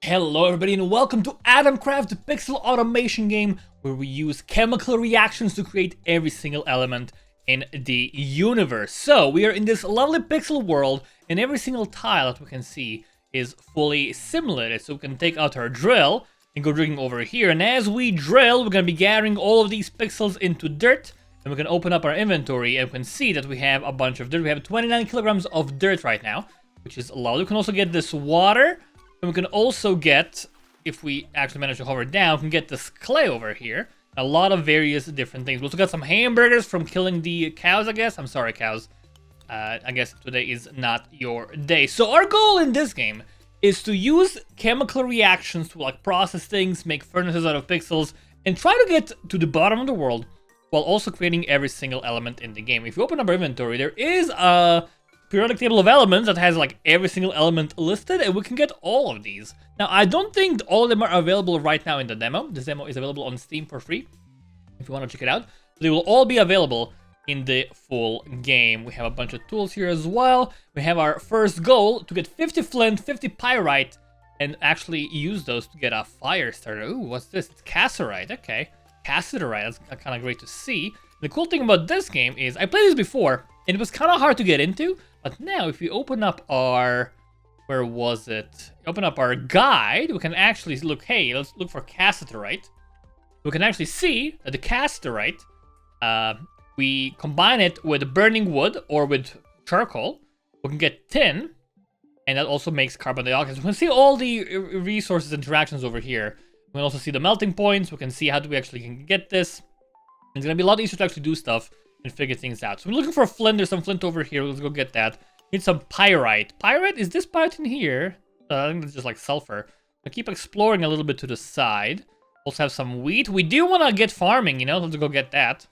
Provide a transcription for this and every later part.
Hello everybody and welcome to Atomcraft, the pixel automation game where we use chemical reactions to create every single element in the universe. So we are in this lovely pixel world and every single tile that we can see is fully simulated. So we can take out our drill and go drilling over here, and as we drill we're going to be gathering all of these pixels into dirt, and we can open up our inventory and we can see that we have a bunch of dirt. We have 29 kilograms of dirt right now, which is a lot. We can also get this water. And we can also get, if we actually manage to hover down, we can get this clay over here. A lot of various different things. We also got some hamburgers from killing the cows, I guess. I'm sorry, cows. I guess today is not your day. So our goal in this game is to use chemical reactions to process things, make furnaces out of pixels, and try to get to the bottom of the world while also creating every single element in the game. If you open up our inventory, there is a periodic table of elements that has every single element listed, and we can get all of these. Now, I don't think all of them are available right now in the demo. This demo is available on Steam for free if you want to check it out. They will all be available in the full game. We have a bunch of tools here as well. We have our first goal to get 50 flint, 50 pyrite, and actually use those to get a fire starter. Ooh, what's this? It's cassiterite. Okay, cassiterite. That's kind of great to see. The cool thing about this game is I played this before and it was kind of hard to get into. But now, if we open up our, where was it? Open up our guide, we can actually look, hey, let's look for cassiterite. We can actually see that the cassiterite, we combine it with burning wood or with charcoal, we can get tin, and that also makes carbon dioxide. So we can see all the resources interactions over here. We can also see the melting points, we can see how we actually can get this. It's going to be a lot easier to actually do stuff and figure things out. So we're looking for a flint. There's some flint over here. Let's go get that. Need some pyrite. Pyrite? Is this pyrite in here? I think it's just like sulfur. I'll keep exploring a little bit to the side. Also have some wheat. We do want to get farming, you know. Let's go get that.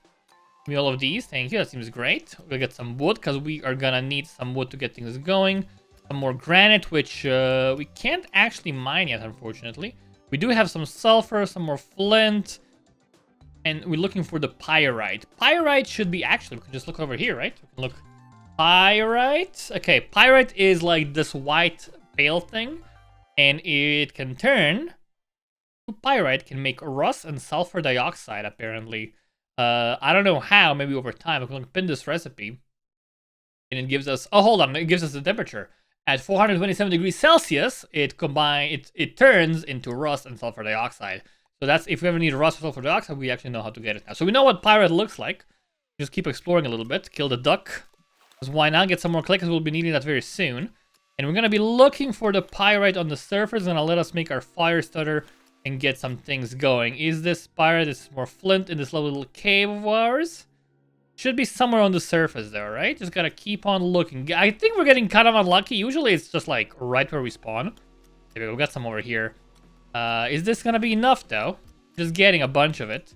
Give me all of these. Thank you. That seems great. We'll get some wood because we are going to need some wood to get things going. Some more granite, which we can't actually mine yet, unfortunately. We do have some sulfur, some more flint. And we're looking for the pyrite. Pyrite should be actually, we can just look over here, right? We can look. Pyrite. Okay, pyrite is like this white pale thing. And it can turn to pyrite, can make rust and sulfur dioxide, apparently. I don't know how, maybe over time. We can pin this recipe. And it gives us, oh, hold on, it gives us the temperature. At 427 degrees Celsius, it turns into rust and sulfur dioxide. So that's, if we ever need rust or sulfur dioxide, we actually know how to get it now. So we know what pyrite looks like. Just keep exploring a little bit. Kill the duck. Because why not? Get some more clay, because we'll be needing that very soon. And we're going to be looking for the pyrite on the surface. It's going to let us make our fire starter and get some things going. Is this pyrite? This is more flint in this little cave of ours. Should be somewhere on the surface though, right? Just got to keep on looking. I think we're getting kind of unlucky. Usually it's just like right where we spawn. There we go. We got some over here. Is this gonna be enough though? Just getting a bunch of it.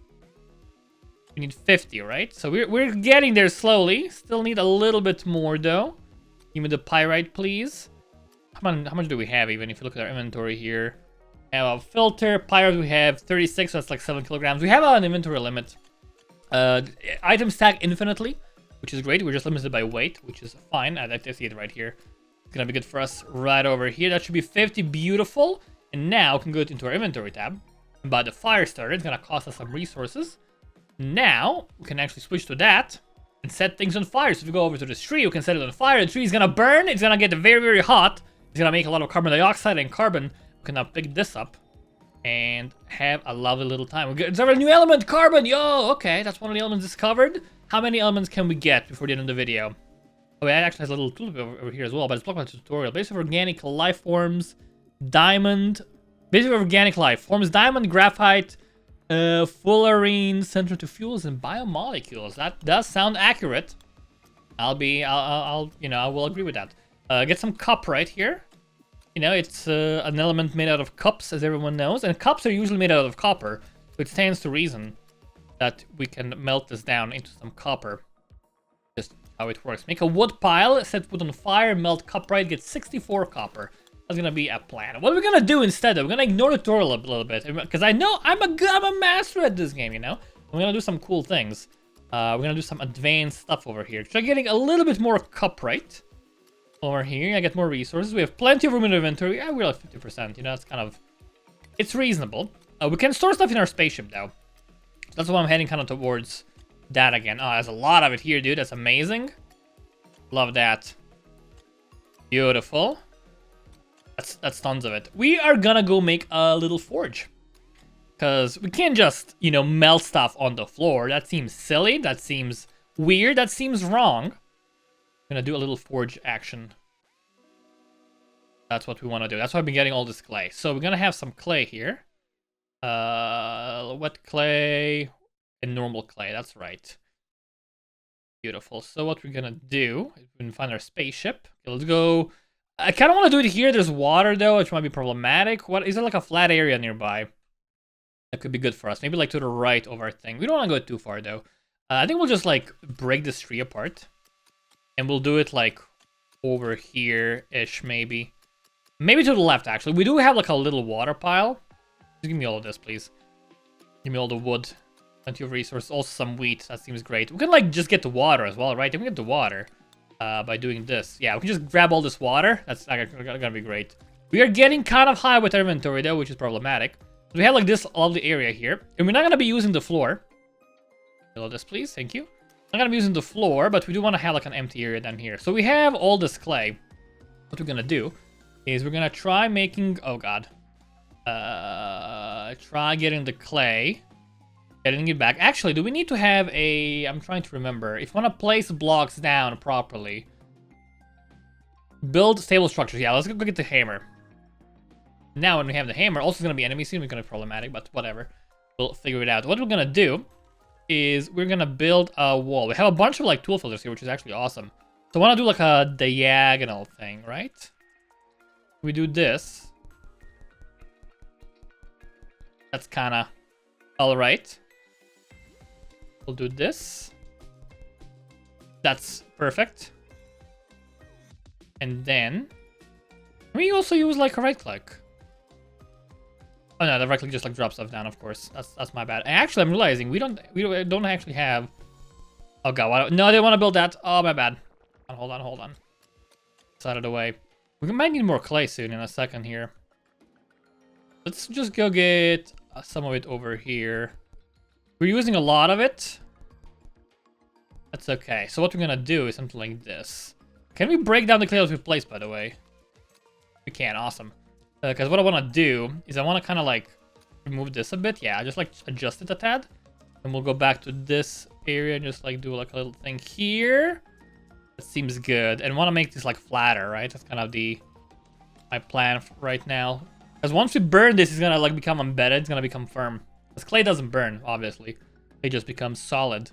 We need 50, right? So we're getting there slowly. Still need a little bit more though. Give me the pyrite, please. How much do we have even if you look at our inventory here? We have a filter. Pyrite we have 36, so that's like 7 kilograms. We have an inventory limit. Items stack infinitely, which is great. We're just limited by weight, which is fine. I see it right here. It's gonna be good for us right over here. That should be 50, beautiful. And now we can go into our inventory tab and buy the fire starter. It's gonna cost us some resources. Now we can actually switch to that and set things on fire. So if we go over to this tree, we can set it on fire. The tree is gonna burn. It's gonna get very, very hot. It's gonna make a lot of carbon dioxide and carbon. We can now pick this up and have a lovely little time. We discovered a new element, carbon. Yo, okay, that's one of the elements discovered. How many elements can we get before the end of the video? Oh, it actually has a little tool over here as well, but it's blocked by the tutorial. Basic organic life forms. Diamond, basic organic life forms, diamond, graphite, fullerene, central to fuels and biomolecules. That does sound accurate. I will agree with that. Get some cup right here. You know, it's an element made out of cups, as everyone knows, and cups are usually made out of copper, so it stands to reason that we can melt this down into some copper. Just how it works. Make a wood pile, set wood on fire, melt cuprite, get 64 copper. That's gonna be a plan. What are we gonna do instead? We're gonna ignore the tutorial a little bit because I know I'm a master at this game. You know, we're gonna do some cool things. We're gonna do some advanced stuff over here. Try getting a little bit more cuprite. Over here, I get more resources. We have plenty of room in the inventory. Yeah, we're like 50%. You know, that's kind of... It's reasonable. We can store stuff in our spaceship, though. That's why I'm heading kind of towards that again. Oh, there's a lot of it here, dude. That's amazing. Love that. Beautiful. That's tons of it. We are gonna go make a little forge. Because we can't just, you know, melt stuff on the floor. That seems silly. That seems weird. That seems wrong. I'm gonna do a little forge action. That's what we want to do. That's why I've been getting all this clay. So we're gonna have some clay here. Wet clay and normal clay. That's right. Beautiful. So what we're gonna do is we can find our spaceship. Okay, let's go. I kind of want to do it here. There's water though, which might be problematic. What is there like a flat area nearby? That could be good for us. Maybe like to the right of our thing. We don't want to go too far though. I think we'll just like break this tree apart. And we'll do it like over here-ish maybe. Maybe to the left actually. We do have like a little water pile. Just give me all of this please. Give me all the wood. Plenty of resources. Also some wheat. That seems great. We can like just get the water as well, right? We can get the water by doing this. Yeah, we can just grab all this water. That's gonna be great. We are getting kind of high with our inventory though, which is problematic. So we have like this lovely area here. And we're not gonna be using the floor. Below this please. Thank you. I'm not gonna be using the floor, but we do want to have like an empty area down here. So we have all this clay. What we're gonna do is we're gonna try making... Oh god. Try getting the clay. Getting it back. Actually, do we need to have a... I'm trying to remember. If we want to place blocks down properly. Build stable structures. Yeah, let's go get the hammer. Now when we have the hammer, also going to be enemies soon. We're going to be problematic, but whatever. We'll figure it out. What we're going to do is we're going to build a wall. We have a bunch of like tool filters here, which is actually awesome. So I want to do like a diagonal thing, right? We do this. That's kind of all right. We'll do this. That's perfect. And then we also use like a right click. Oh no, the right click just like drops stuff down. Of course, that's my bad. And actually, I'm realizing we don't actually have. Oh god, no, I didn't want to build that. Oh my bad. Hold on. It's out of the way. We might need more clay soon in a second here. Let's just go get some of it over here. We're using a lot of it. That's okay. So what we're gonna do is something like this. Can we break down the clay that we've placed, by the way? We can. Awesome. Because what I want to do is I want to kind of like remove this a bit. Yeah, just like adjust it a tad. And we'll go back to this area and just like do like a little thing here. That seems good. And want to make this like flatter, right? That's kind of my plan right now. Because once we burn this, it's gonna like become embedded. It's gonna become firm. Because clay doesn't burn, obviously. It just becomes solid.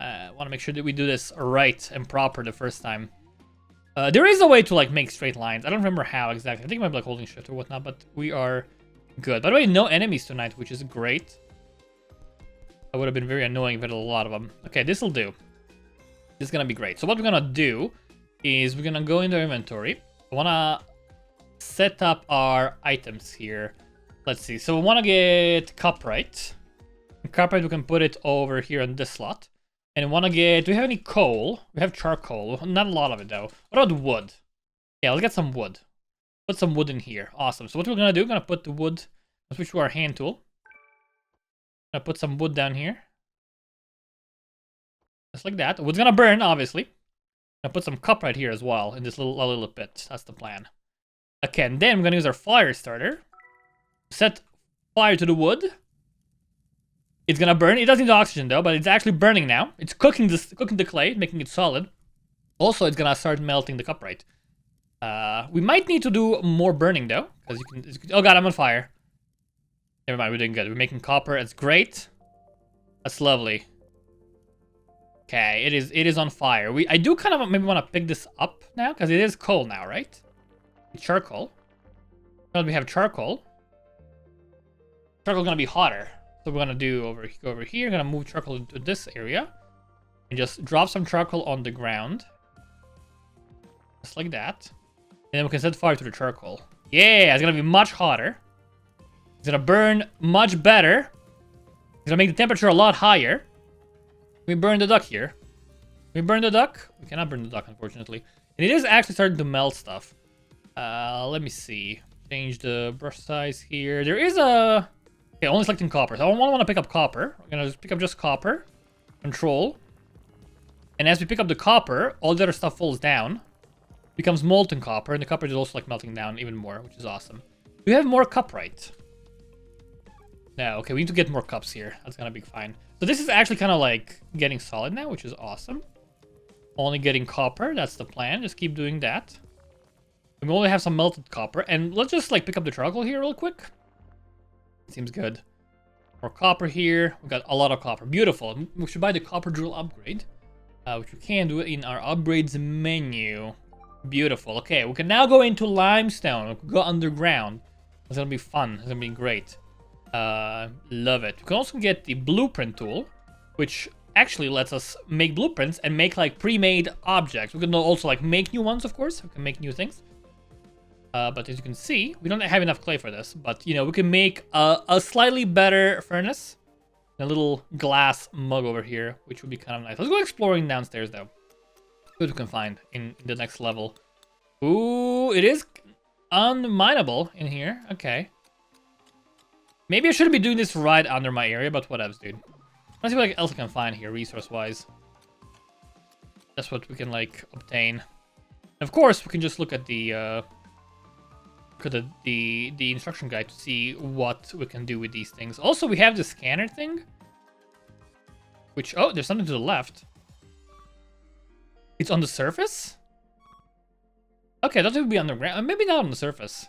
Want to make sure that we do this right and proper the first time. There is a way to like make straight lines. I don't remember how exactly. I think it might be like holding shift or whatnot, but we are good. By the way, no enemies tonight, which is great. That would have been very annoying if we had a lot of them. Okay, this will do. This is gonna be great. So what we're gonna do is we're gonna go into our inventory. I wanna set up our items here. Let's see. So we wanna get copperite. Copperite, we can put it over here in this slot. And we want to get... Do we have any coal? We have charcoal. Not a lot of it, though. What about wood? Yeah, let's get some wood. Put some wood in here. Awesome. So what we're going to do, we're going to put the wood... Let's switch to our hand tool. Going to put some wood down here. Just like that. Wood's going to burn, obviously. Going to put some copper right here as well, in this little pit. That's the plan. Okay, and then we're going to use our fire starter. Set fire to the wood. It's gonna burn. It doesn't need oxygen though, but it's actually burning now. It's cooking the clay, making it solid. Also, it's gonna start melting the copperite. We might need to do more burning though, because you can. Oh god, I'm on fire. Never mind, we're doing good. We're making copper. It's great. That's lovely. Okay, it is on fire. I do kind of maybe want to pick this up now, because it is coal now, right? It's charcoal. Now that we have charcoal, charcoal's gonna be hotter. So we're gonna do go over here. Gonna move charcoal into this area and just drop some charcoal on the ground, just like that. And then we can set fire to the charcoal. Yeah, it's gonna be much hotter. It's gonna burn much better. It's gonna make the temperature a lot higher. We burn the duck here. We burn the duck. We cannot burn the duck, unfortunately. And it is actually starting to melt stuff. Let me see. Change the brush size here. There is a... Okay, only selecting copper. So I don't want to pick up copper. I'm going to just pick up just copper. Control. And as we pick up the copper, all the other stuff falls down. Becomes molten copper. And the copper is also like melting down even more, which is awesome. We have more cuprite. No, okay, we need to get more cups here. That's going to be fine. So this is actually kind of like getting solid now, which is awesome. Only getting copper. That's the plan. Just keep doing that. And we only have some melted copper. And let's just like pick up the charcoal here real quick. Seems good. More copper here. We got a lot of copper. Beautiful. We should buy the copper drill upgrade. Which we can do in our upgrades menu. Beautiful. Okay, we can now go into limestone. We can go underground. It's gonna be fun. It's gonna be great. Love it. We can also get the blueprint tool, which actually lets us make blueprints and make like pre-made objects. We can also like make new ones, of course. We can make new things. But as you can see, we don't have enough clay for this. But, you know, we can make a slightly better furnace. And a little glass mug over here, which would be kind of nice. Let's go exploring downstairs, though. See what we can find in the next level. Ooh, it is unminable in here. Okay. Maybe I shouldn't be doing this right under my area, but whatevs, dude. Let's see what else I can find here, resource-wise. That's what we can, like, obtain. And of course, we can just look at the instruction guide to see what we can do with these things. Also, we have the scanner thing. Which, oh, there's something to the left. It's on the surface? Okay, I thought it would be underground. Maybe not on the surface.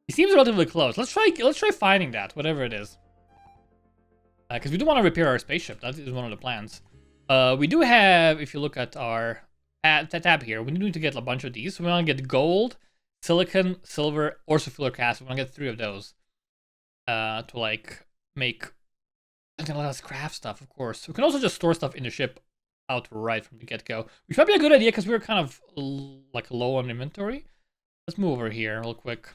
It seems relatively close. Let's try finding that, whatever it is. Because we do want to repair our spaceship. That is one of the plans. We do have, if you look at our tab here, we need to get a bunch of these. So we want to get gold, silicon, silver, or sulfuric acid. We want to get 3 of those. To like make... And then let us craft stuff, of course. We can also just store stuff in the ship outright from the get-go. Which might be a good idea because we're kind of like low on inventory. Let's move over here real quick.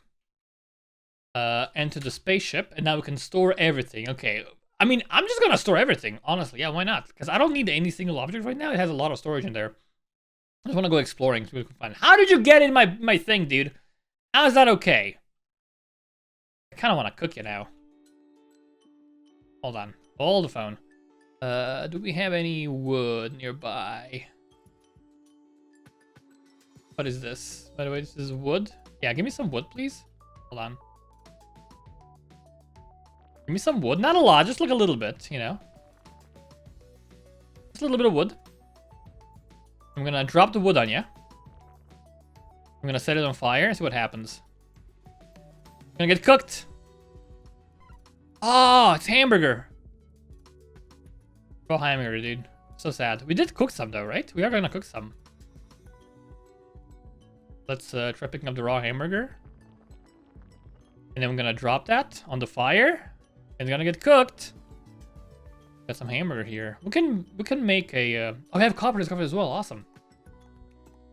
Enter the spaceship, and now we can store everything. Okay, I mean, I'm just gonna store everything, honestly. Yeah, why not? Because I don't need any single object right now. It has a lot of storage in there. I just want to go exploring so we can find. How did you get in my thing, dude? How is that okay? I kind of want to cook you now. Hold on. Hold the phone. Do we have any wood nearby? What is this? By the way, this is wood. Yeah, give me some wood, please. Hold on. Give me some wood. Not a lot, just like a little bit, you know. Just a little bit of wood. I'm gonna drop the wood on you. I'm gonna set it on fire and see what happens. It's gonna get cooked. Oh, it's hamburger. Raw hamburger, dude. So sad. We did cook some though, right? We are gonna cook some. Let's try picking up the raw hamburger. And then we're gonna drop that on the fire. And it's gonna get cooked. Got some hamburger here. We can make a oh, we have copper discovered as well. Awesome.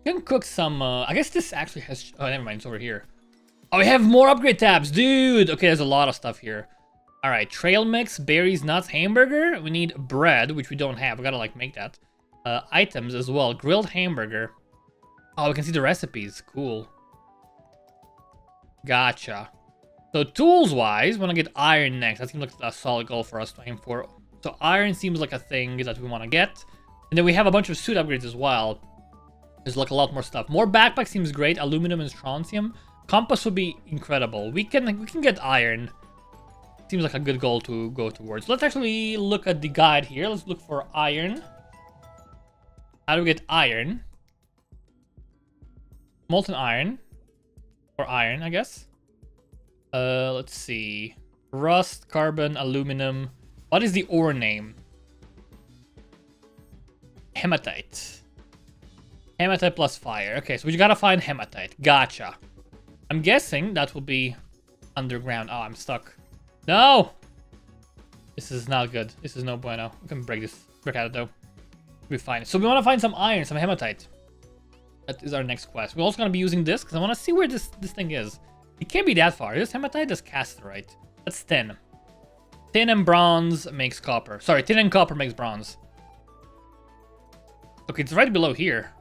We can cook some I guess this actually has, oh, never mind, it's over here. Oh, we have more upgrade tabs, dude. Okay, there's a lot of stuff here. All right, trail mix, berries, nuts, hamburger. We need bread, which we don't have. We gotta like make that. Items as well. Grilled hamburger. Oh, we can see the recipes. Cool. Gotcha. So tools-wise, we want to get iron next. That seems like a solid goal for us to aim for. So iron seems like a thing that we want to get. And then we have a bunch of suit upgrades as well. There's like a lot more stuff. More backpack seems great. Aluminum and strontium. Compass would be incredible. We can get iron. Seems like a good goal to go towards. Let's actually look at the guide here. Let's look for iron. How do we get iron? Molten iron. Or iron, I guess. Let's see. Rust, carbon, aluminum. What is the ore name? Hematite. Hematite plus fire. Okay, so we gotta find hematite. Gotcha. I'm guessing that will be underground. Oh, I'm stuck. No! This is not good. This is no bueno. We can break out of though. We'll be fine. So we want to find some iron, some hematite. That is our next quest. We're also going to be using this because I want to see where this thing is. It can't be that far. Is this hematite? That's casterite. That's tin. Tin and bronze makes copper. Sorry, tin and copper makes bronze. Okay, it's right below here.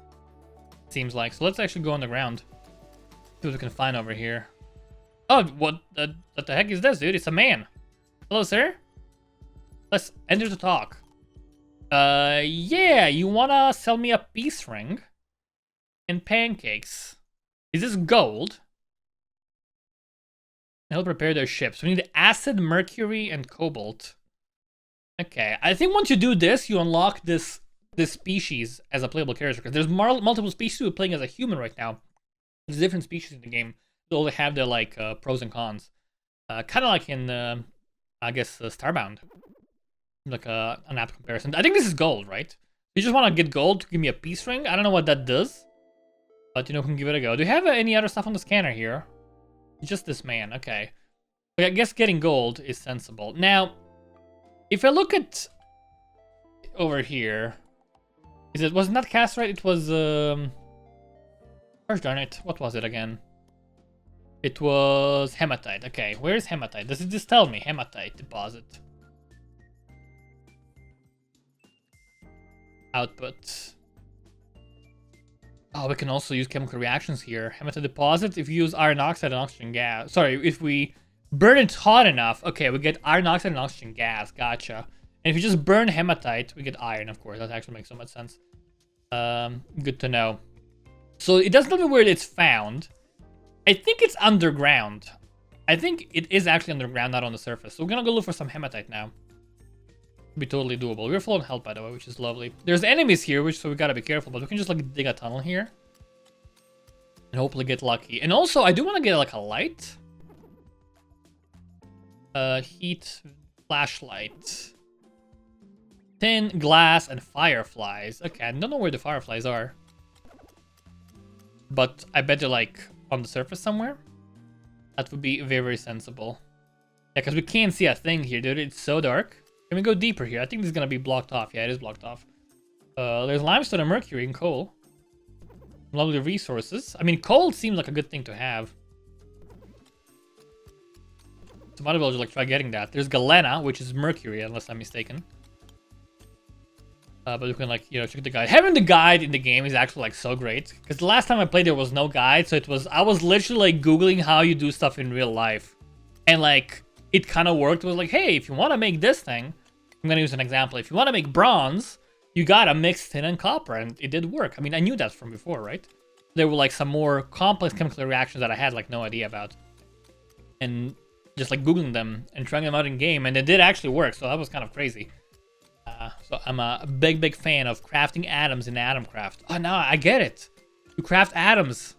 Seems like. So let's actually go on the ground. See what we can find over here. Oh, what the heck is this, dude? It's a man. Hello, sir. Let's enter the talk. Yeah, you wanna sell me a peace ring and pancakes? Is this gold? Help repair their ships. We need acid, mercury, and cobalt. Okay, I think once you do this, you unlock this species as a playable character. Because there's multiple species we're playing as a human right now. There's different species in the game. They all have their like pros and cons. Kind of like in, I guess, Starbound. Like an apt comparison. I think this is gold, right? You just want to get gold to give me a peace ring? I don't know what that does. But, you know, we can give it a go. Do you have any other stuff on the scanner here? Just this man, okay. But I guess getting gold is sensible. Now, if I look at over here, was it not castrite? It was gosh darn it, what was it again? It was hematite. Okay, where's hematite? Does it just tell me hematite deposit? Output. Oh, we can also use chemical reactions here. Hematite deposit, if you use iron oxide and oxygen gas. Sorry, if we burn it hot enough, okay, we get iron oxide and oxygen gas. Gotcha. And if you just burn hematite, we get iron, of course. That actually makes so much sense. Good to know. So it doesn't tell me where it's found. I think it's underground. I think it is actually underground, not on the surface. So we're gonna go look for some hematite now. Be totally doable. We're full on health, by the way, which is lovely. There's enemies here, so we gotta be careful, but we can just like dig a tunnel here and hopefully get lucky. And also, I do want to get like a light. Heat, flashlight, tin, glass, and fireflies. Okay, I don't know where the fireflies are, but I bet they're like on the surface somewhere. That would be very, very sensible. Yeah, because we can't see a thing here, dude. It's so dark. Can we go deeper here? I think this is gonna be blocked off. Yeah, it is blocked off. There's limestone and mercury and coal. Lovely resources. I mean, coal seems like a good thing to have. So might as well just like try getting that. There's galena, which is mercury, unless I'm mistaken. But you can like, you know, check the guide. Having the guide in the game is actually like so great. Because the last time I played there was no guide, so I was literally like Googling how you do stuff in real life. And like, it kind of worked. It was like, hey, if you want to make this thing, I'm gonna use an example. If you want to make bronze, you gotta mix tin and copper, and it did work. I mean, I knew that from before, right? There were like some more complex chemical reactions that I had like no idea about, and just like Googling them and trying them out in game, and it did actually work. So that was kind of crazy. So I'm a big fan of crafting atoms in Atomcraft. Oh no, I get it. You craft atoms,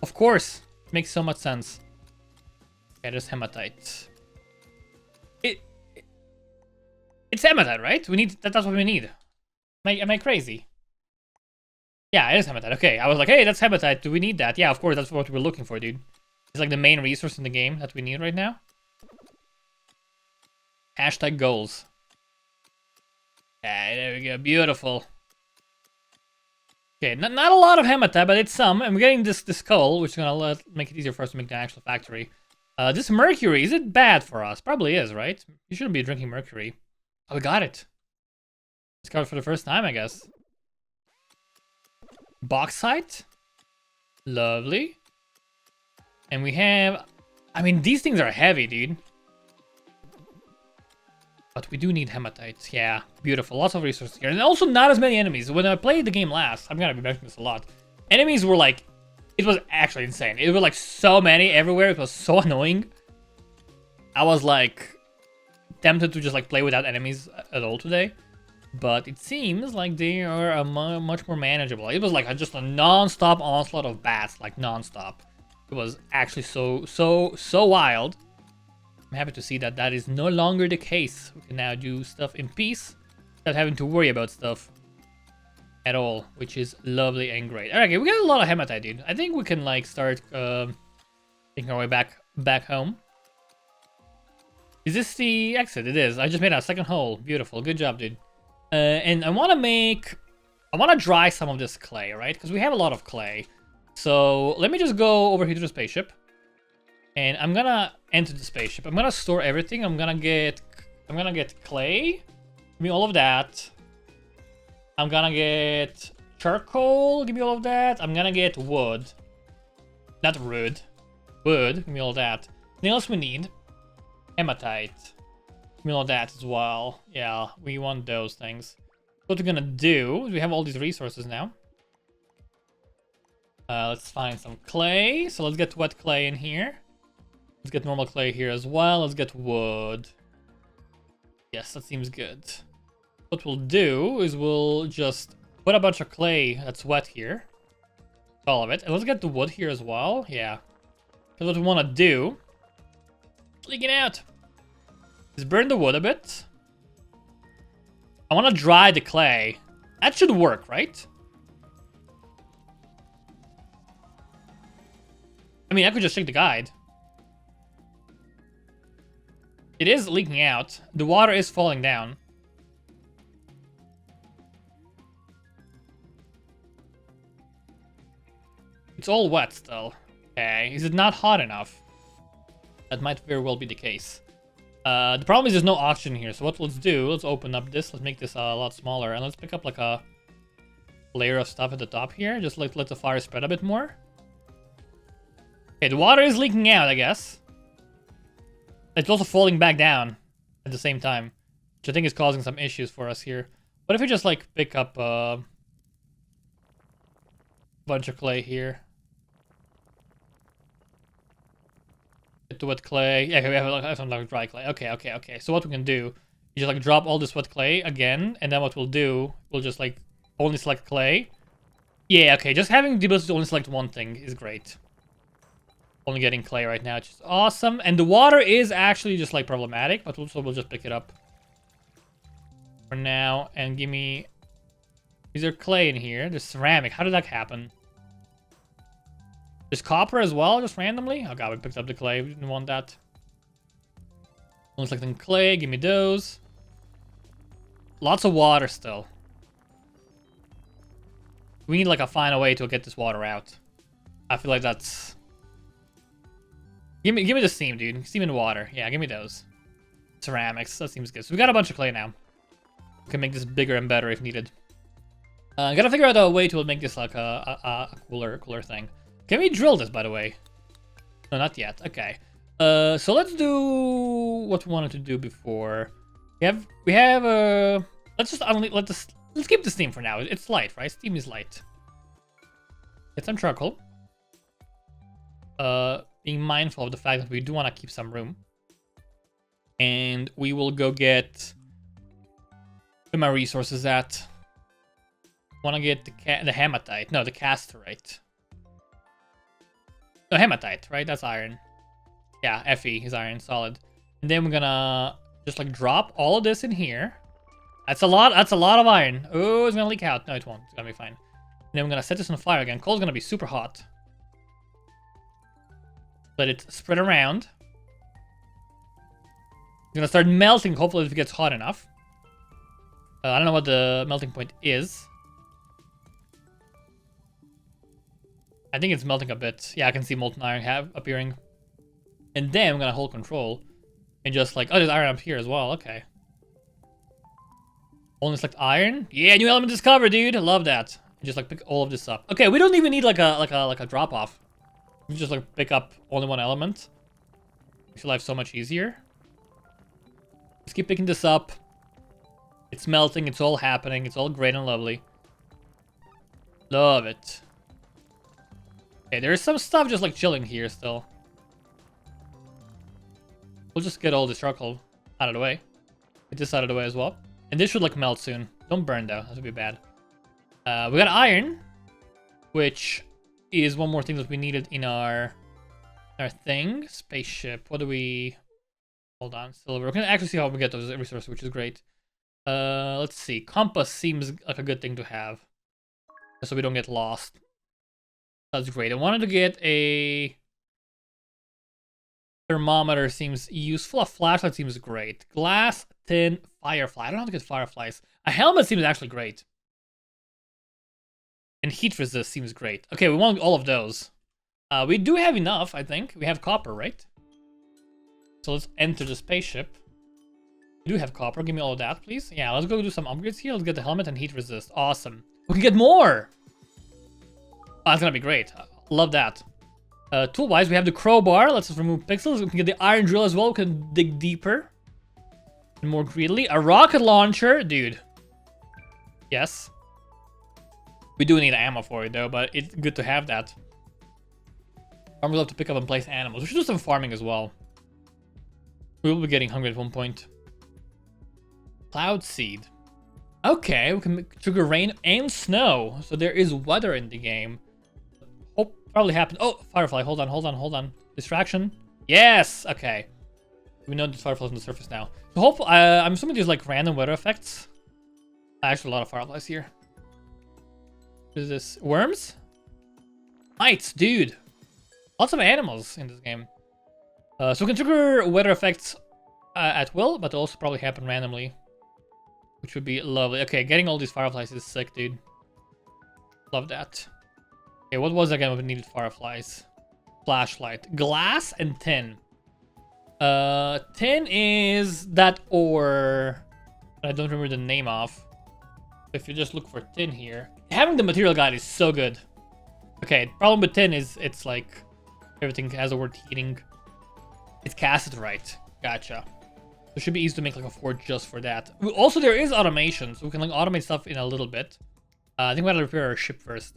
of course. It makes so much sense. Okay, there's hematite. It's hematite, right? We need that's what we need. Am I crazy? Yeah, it is hematite. Okay, I was like, hey, that's hematite. Do we need that? Yeah, of course, that's what we're looking for, dude. It's like the main resource in the game that we need right now. Hashtag goals. Yeah, there we go. Beautiful. Okay, not a lot of hematite, but it's some. And we're getting this coal, which is gonna make it easier for us to make the actual factory. This mercury, is it bad for us? Probably is, right? You shouldn't be drinking mercury. Oh, we got it. Let's go for the first time, I guess. Bauxite. Lovely. And we have... I mean, these things are heavy, dude. But we do need hematite. Yeah, beautiful. Lots of resources here. And also not as many enemies. When I played the game last, I'm gonna be mentioning this a lot. Enemies were like... It was actually insane. It was like so many everywhere. It was so annoying. I was like... tempted to just like play without enemies at all today, but it seems like they are much more manageable. It was like just a non-stop onslaught of bats, like non-stop. It was actually so wild. I'm happy to see that that is no longer the case. We can now do stuff in peace without having to worry about stuff at all, which is lovely and great. All right, okay, we got a lot of hematite, dude. I think we can like start making our way back home. Is this the exit? It is. I just made a second hole. Beautiful. Good job, dude. And I want to dry some of this clay, right? Because we have a lot of clay. So let me just go over here to the spaceship. And I'm gonna enter the spaceship. I'm gonna store everything. I'm gonna get clay. Give me all of that. I'm gonna get Charcoal, give me all of that. I'm gonna get wood. Not wood. Wood, give me all that. Anything else we need? Hematite. Give me all that as well. Yeah, we want those things. What we're gonna do is we have all these resources now. Let's find some clay. So let's get wet clay in here. Let's get normal clay here as well. Let's get wood. Yes, that seems good. What we'll do is we'll just put a bunch of clay that's wet here. All of it. And let's get the wood here as well. Yeah. Because what we want to do... It's leaking out. Is burn the wood a bit. I want to dry the clay. That should work, right? I mean, I could just check the guide. It is leaking out. The water is falling down. It's all wet still. Okay, is it not hot enough? That might very well be the case. The problem is there's no oxygen here, so what let's do, let's open up this, let's make this a lot smaller, and let's pick up like a layer of stuff at the top here, just let the fire spread a bit more. Okay, the water is leaking out, I guess. It's also falling back down at the same time, which I think is causing some issues for us here. What if we just like pick up a bunch of clay here? Get the wet clay. Yeah, we have some like dry clay. Okay. So what we can do is just like drop all this wet clay again, and then what we'll do, we'll just like only select clay. Yeah, okay, just having the ability to only select one thing is great. Only getting clay right now, which is awesome. And the water is actually just like problematic, but also we'll just pick it up for now. And give me... Is there clay in here? There's ceramic. How did that happen? There's copper as well, just randomly? Oh god, we picked up the clay. We didn't want that. Only selecting clay. Give me those. Lots of water still. We need like a final way to get this water out. I feel like that's... Give me the steam, dude. Steam and water. Yeah, give me those. Ceramics. That seems good. So we got a bunch of clay now. We can make this bigger and better if needed. Gotta figure out a way to make this like a cooler thing. Can we drill this, by the way? No, not yet. Okay. So let's do what we wanted to do before. We have let's keep the steam for now. It's light, right? Steam is light. Get some charcoal. Being mindful of the fact that we do want to keep some room. And we will go get... Where my resources at? Want to get the hematite. No, the casterite. No, hematite, right? That's iron. Yeah, Fe is iron, solid. And then we're gonna just like drop all of this in here. That's a lot of iron. Oh, it's gonna leak out. No, it won't. It's gonna be fine. And then we're gonna set this on fire again. Coal's gonna be super hot. Let it spread around. It's gonna start melting, hopefully if it gets hot enough. I don't know what the melting point is. I think it's melting a bit. Yeah, I can see molten iron appearing. And then I'm gonna hold control. And just like, oh, there's iron up here as well. Okay. Only select iron. Yeah, new element discovered, dude. I love that. Just like pick all of this up. Okay, we don't even need like a drop off. We just like pick up only one element. Makes your life so much easier. Just keep picking this up. It's melting. It's all happening. It's all great and lovely. Love it. Okay, there's some stuff just like chilling here still. We'll just get all this charcoal out of the way. Get this out of the way as well. And this should like melt soon. Don't burn though. That would be bad. We got iron, which is one more thing that we needed in our thing. Spaceship. What do we... Hold on. Silver. We can actually see how we get those resources, which is great. Let's see. Compass seems like a good thing to have. So we don't get lost. That's great. I wanted to get a... Thermometer seems useful. A flashlight seems great. Glass, tin, firefly. I don't have to get fireflies. A helmet seems actually great. And heat resist seems great. Okay, we want all of those. We do have enough, I think. We have copper, right? So let's enter the spaceship. We do have copper. Give me all of that, please. Yeah, let's go do some upgrades here. Let's get the helmet and heat resist. Awesome. We can get more! Oh, that's gonna be great. Love that. Tool-wise, we have the crowbar. Let's just remove pixels. We can get the iron drill as well. We can dig deeper. And more greedily. A rocket launcher. Dude. Yes. We do need ammo for it, though, but it's good to have that. I'm gonna have to pick up and place animals. We should do some farming as well. We will be getting hungry at one point. Cloud seed. Okay, we can trigger rain and snow. So there is weather in the game. Oh, probably happened. Oh, firefly. Hold on. Distraction. Yes. Okay. We know the fireflies on the surface now. So hopefully, I'm assuming there's like random weather effects. Actually, a lot of fireflies here. What is this? Worms? Mites, dude. Lots of animals in this game. So we can trigger weather effects at will, but also probably happen randomly. Which would be lovely. Okay, getting all these fireflies is sick, dude. Love that. Okay, what was again we needed fireflies? Flashlight. Glass and tin. Tin is that ore I don't remember the name of. If you just look for tin here. Having the material guide is so good. Okay, problem with tin is it's like everything has the word heating. It's casted right. Gotcha. It should be easy to make like a forge just for that. Also, there is automation, so we can like automate stuff in a little bit. I think we gotta repair our ship first.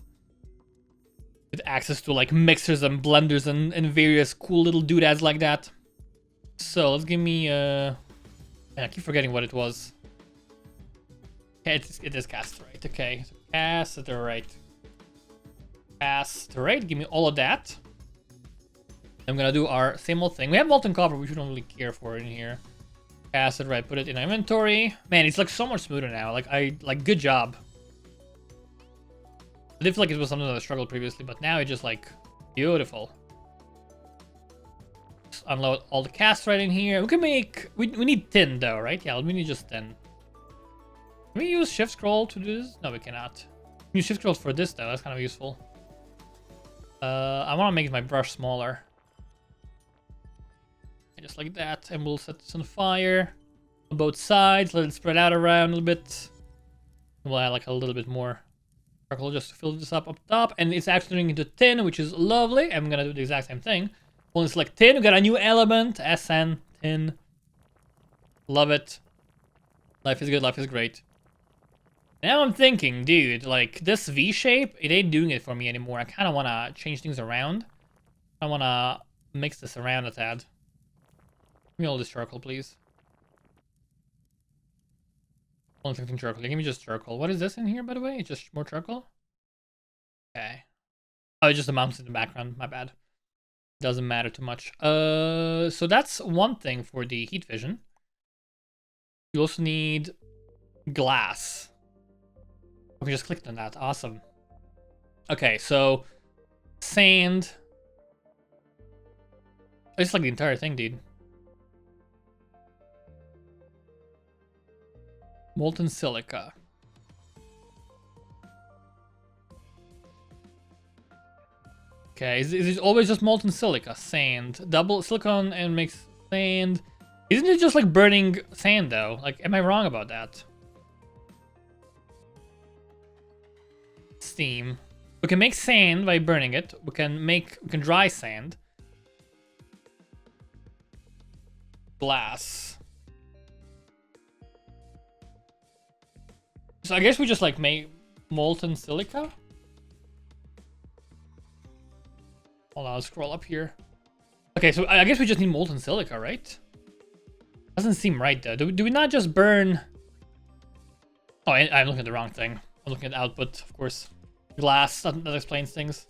With access to like mixers and blenders and various cool little doodads like that. So let's give me I keep forgetting what it was. Okay, it is cast right. Okay, so cast right. Cast right. Give me all of that. I'm gonna do our same old thing. We have molten copper, which we don't really care for in here. Cast it right, put it in our inventory. Man, it's like so much smoother now. Like good job. I did feel like it was something that I struggled previously, but now it's just like beautiful. Just unload all the cast right in here. We can make we need tin though, right? Yeah, we need just tin. Can we use shift scroll to do this? No, we cannot. We can use shift scroll for this though, that's kind of useful. I wanna make my brush smaller. Just like that, and we'll set this on fire on both sides, let it spread out around a little bit. We'll add like a little bit more charcoal just to fill this up top, and it's actually turning into tin, which is lovely. I'm gonna do the exact same thing. Only select tin, we got a new element, SN, tin. Love it. Life is good, life is great. Now I'm thinking, dude, like this V shape, it ain't doing it for me anymore. I kind of want to change things around. I want to mix this around a tad. Give me all this charcoal, please. Only 15 charcoal. Give me just charcoal. What is this in here, by the way? It's just more charcoal? Okay. Oh, it's just the mountains in the background. My bad. Doesn't matter too much. So that's one thing for the heat vision. You also need glass. We just clicked on that. Awesome. Okay, so sand. It's like the entire thing, dude. Molten silica. Okay, is it always just molten silica? Sand. Double silicon and makes sand. Isn't it just like burning sand though? Like, am I wrong about that? Steam. We can make sand by burning it. We can dry sand. Glass. So I guess we just like make molten silica. Hold on, I'll scroll up here. Okay, so I guess we just need molten silica, right? Doesn't seem right though. Do we not just burn? Oh, I'm looking at the wrong thing. I'm looking at output, of course. Glass, that explains things.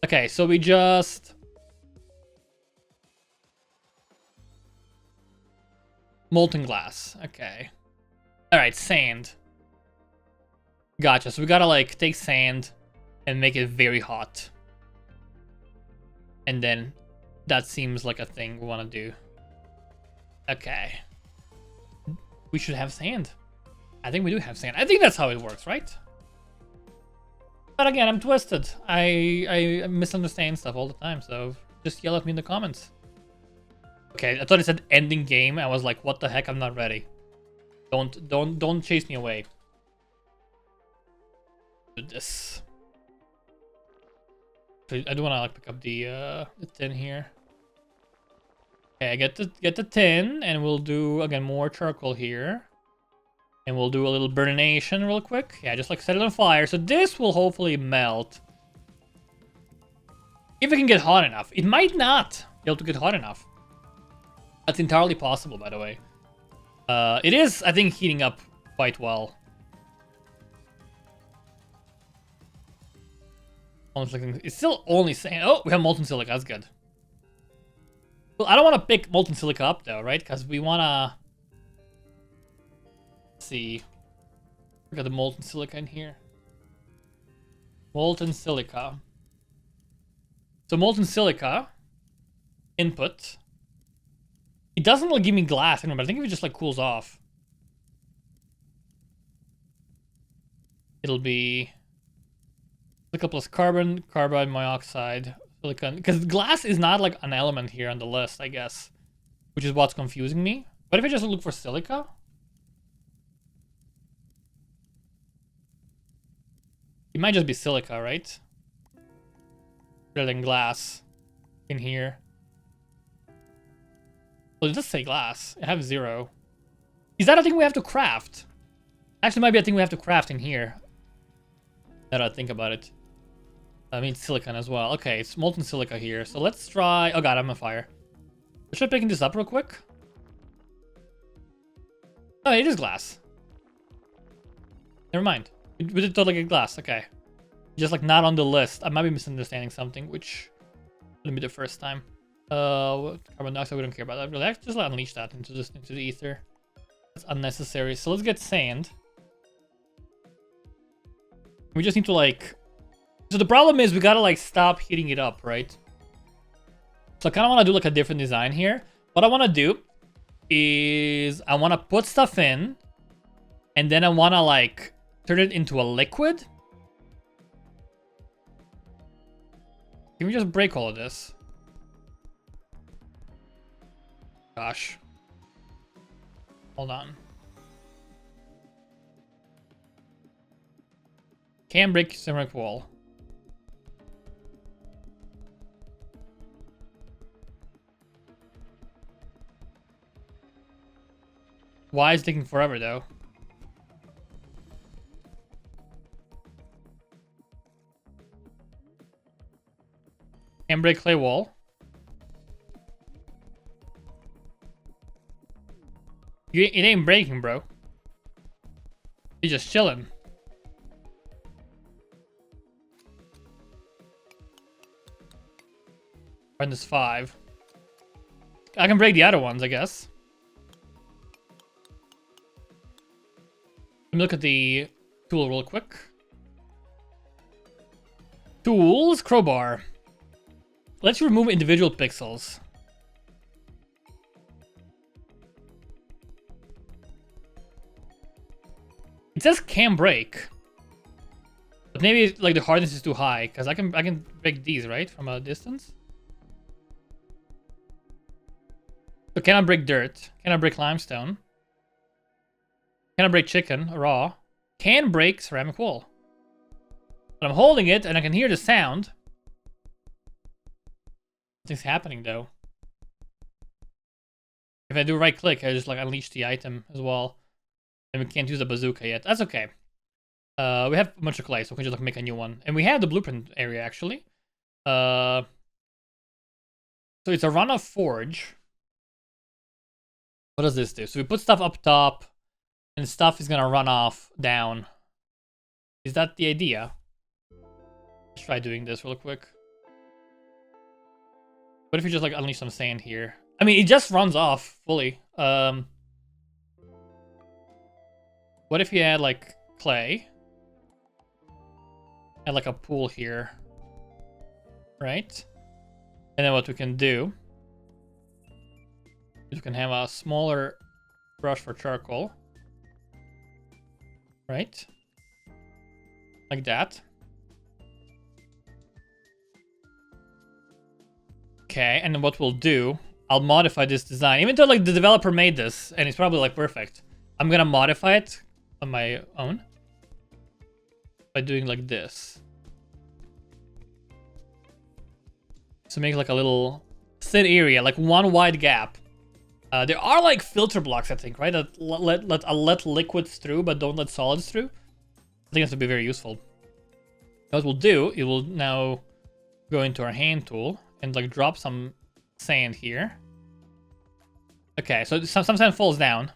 Okay, so we just... molten glass, okay. Alright, sand. Gotcha, so we gotta like take sand and make it very hot. And then that seems like a thing we want to do. Okay. We should have sand. I think we do have sand. I think that's how it works, right? But again, I'm twisted. I misunderstand stuff all the time, so just yell at me in the comments. Okay, I thought it said ending game. I was like, what the heck? I'm not ready. Don't chase me away. Do this. I do want to like pick up the tin here. Okay, I get the tin, and we'll do again more charcoal here, and we'll do a little burnination real quick. Yeah, just like set it on fire. So this will hopefully melt if it can get hot enough. It might not be able to get hot enough. That's entirely possible, by the way. It is, I think, heating up quite well. It's still only saying, oh, we have molten silica. That's good. Well, I don't want to pick molten silica up though, right? Because we want to see. We got the molten silica in here. Molten silica. So molten silica input. It doesn't like give me glass anymore, but I think if it just like cools off, it'll be silica plus carbon monoxide, silicon. Because glass is not like an element here on the list, I guess, which is what's confusing me. What if I just look for silica? It might just be silica, right? Rather than glass in here. Well, it does say glass. I have 0. Is that a thing we have to craft? Actually, might be a thing we have to craft in here. Now that I think about it. I mean, silicon as well. Okay, it's molten silica here. So let's try... Oh god, I'm on fire. Should I picking this up real quick? Oh, it is glass. Never mind. We did totally get glass. Okay. Just like not on the list. I might be misunderstanding something, which wouldn't be the first time. Carbon dioxide, we don't care about that. Really, just like unleash that into the ether. That's unnecessary. So let's get sand. We just need to like... So the problem is we gotta like stop heating it up, right? So I kind of want to do like a different design here. What I want to do is I want to put stuff in, and then I want to like turn it into a liquid. Can we just break all of this? Gosh. Hold on. Can break ceramic wall. Why is it taking forever though? Can break clay wall. It ain't breaking, bro. He's just chilling. Minus 5. I can break the other ones, I guess. Let me look at the tool real quick. Tools, crowbar. Let's remove individual pixels. It says can break, but maybe like the hardness is too high because I can break these right from a distance. So can I break dirt? Can I break limestone? Can I break chicken raw? Can break ceramic wall. But I'm holding it and I can hear the sound. Nothing's happening though. If I do right click, I just like unleash the item as well. And we can't use the bazooka yet. That's okay. We have a bunch of clay, so we can just like make a new one. And we have the blueprint area actually. So it's a runoff forge. What does this do? So we put stuff up top, and stuff is gonna run off down. Is that the idea? Let's try doing this real quick. What if we just like unleash some sand here? I mean, it just runs off fully. What if you add like clay? Add like a pool here. Right? And then what we can do is we can have a smaller brush for charcoal. Right? Like that. Okay, and then what we'll do, I'll modify this design. Even though like the developer made this, and it's probably like perfect, I'm gonna modify it on my own. by doing like this. So make like a little thin area, like one wide gap. There are like filter blocks, I think, right? That let liquids through, but don't let solids through. I think this would be very useful. What we'll do, it will now go into our hand tool and like drop some sand here. Okay, so some sand falls down.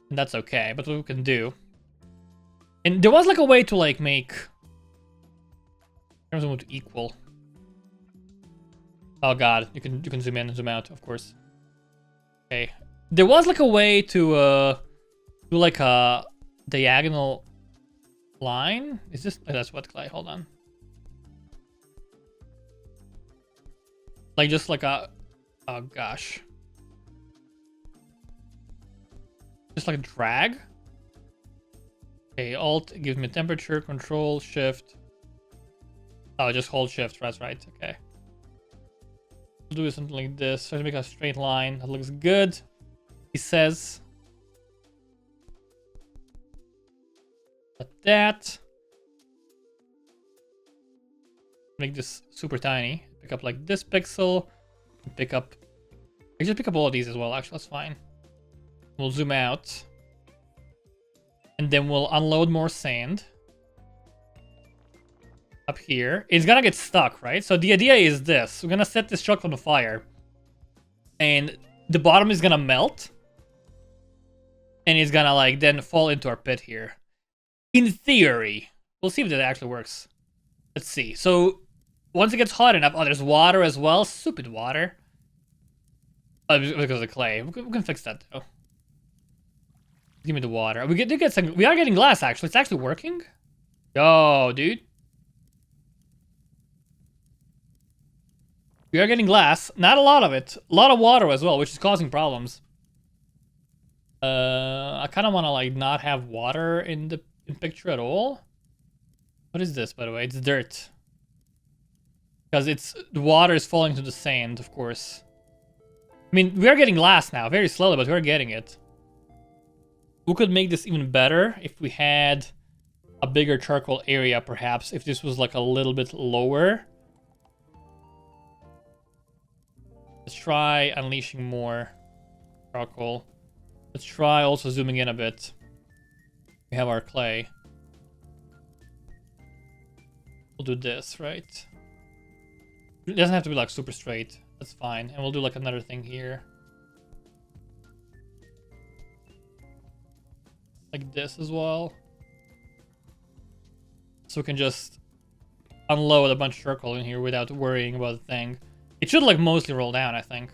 And that's okay, but what we can do. And there was like a way to like make everything to equal. Oh god, you can zoom in and zoom out, of course. Okay. There was like a way to do like a diagonal line. Is this that's wet clay, hold on. Like just like a oh gosh. Just like a drag. Okay, Alt gives me temperature, Control, Shift. Oh, just hold Shift, that's right, okay. We'll do something like this. Try to make a straight line. That looks good. He says. Like that. Make this super tiny. Pick up like this pixel. Pick up. I just pick up all of these as well, actually, that's fine. We'll zoom out. And then we'll unload more sand. Up here. It's gonna get stuck, right? So the idea is this. We're gonna set this truck on fire. And the bottom is gonna melt. And it's gonna like then fall into our pit here. In theory. We'll see if that actually works. Let's see. So once it gets hot enough. Oh, there's water as well. Stupid water. Oh, because of the clay. We can fix that though. Give me the water. We are getting glass actually. It's actually working. Yo, dude. We are getting glass. Not a lot of it. A lot of water as well, which is causing problems. I kind of want to like not have water in the picture at all. What is this, by the way? It's dirt. Because the water is falling to the sand, of course. I mean, we are getting glass now, very slowly, but we're getting it. We could make this even better if we had a bigger charcoal area, perhaps. If this was like a little bit lower. Let's try unleashing more charcoal. Let's try also zooming in a bit. We have our clay. We'll do this, right? It doesn't have to be like super straight. That's fine. And we'll do like another thing here. Like this as well. So we can just unload a bunch of charcoal in here without worrying about the thing. It should like mostly roll down, I think.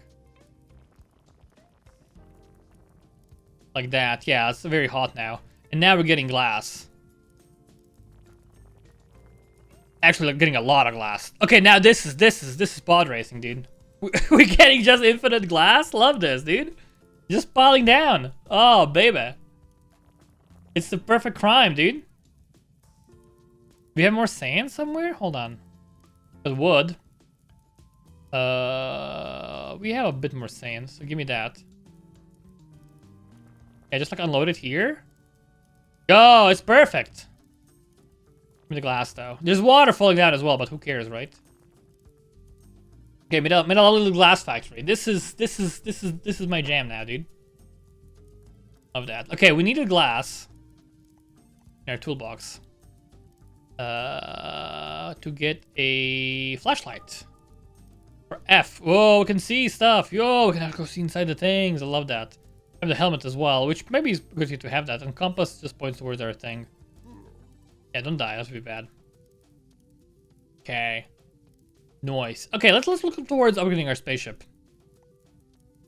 Like that. Yeah, it's very hot now. And now we're getting glass. Actually, like getting a lot of glass. Okay, now this is pod racing, dude. We're getting just infinite glass. Love this, dude. Just piling down. Oh, baby. It's the perfect crime, dude. We have more sand somewhere? Hold on. With wood. We have a bit more sand, so give me that. Yeah, just like unload it here. Yo, it's perfect. Give me the glass though. There's water falling down as well, but who cares, right? Okay, made a little glass factory. This is my jam now, dude. Love that. Okay, we need a glass in our toolbox. To get a flashlight. Or F. Whoa, we can see stuff. Yo, we can go see inside the things. I love that. I have the helmet as well, which maybe is good to have that. And compass just points towards our thing. Yeah, don't die. That would be bad. Okay. Noise. Okay, let's look towards upgrading our spaceship.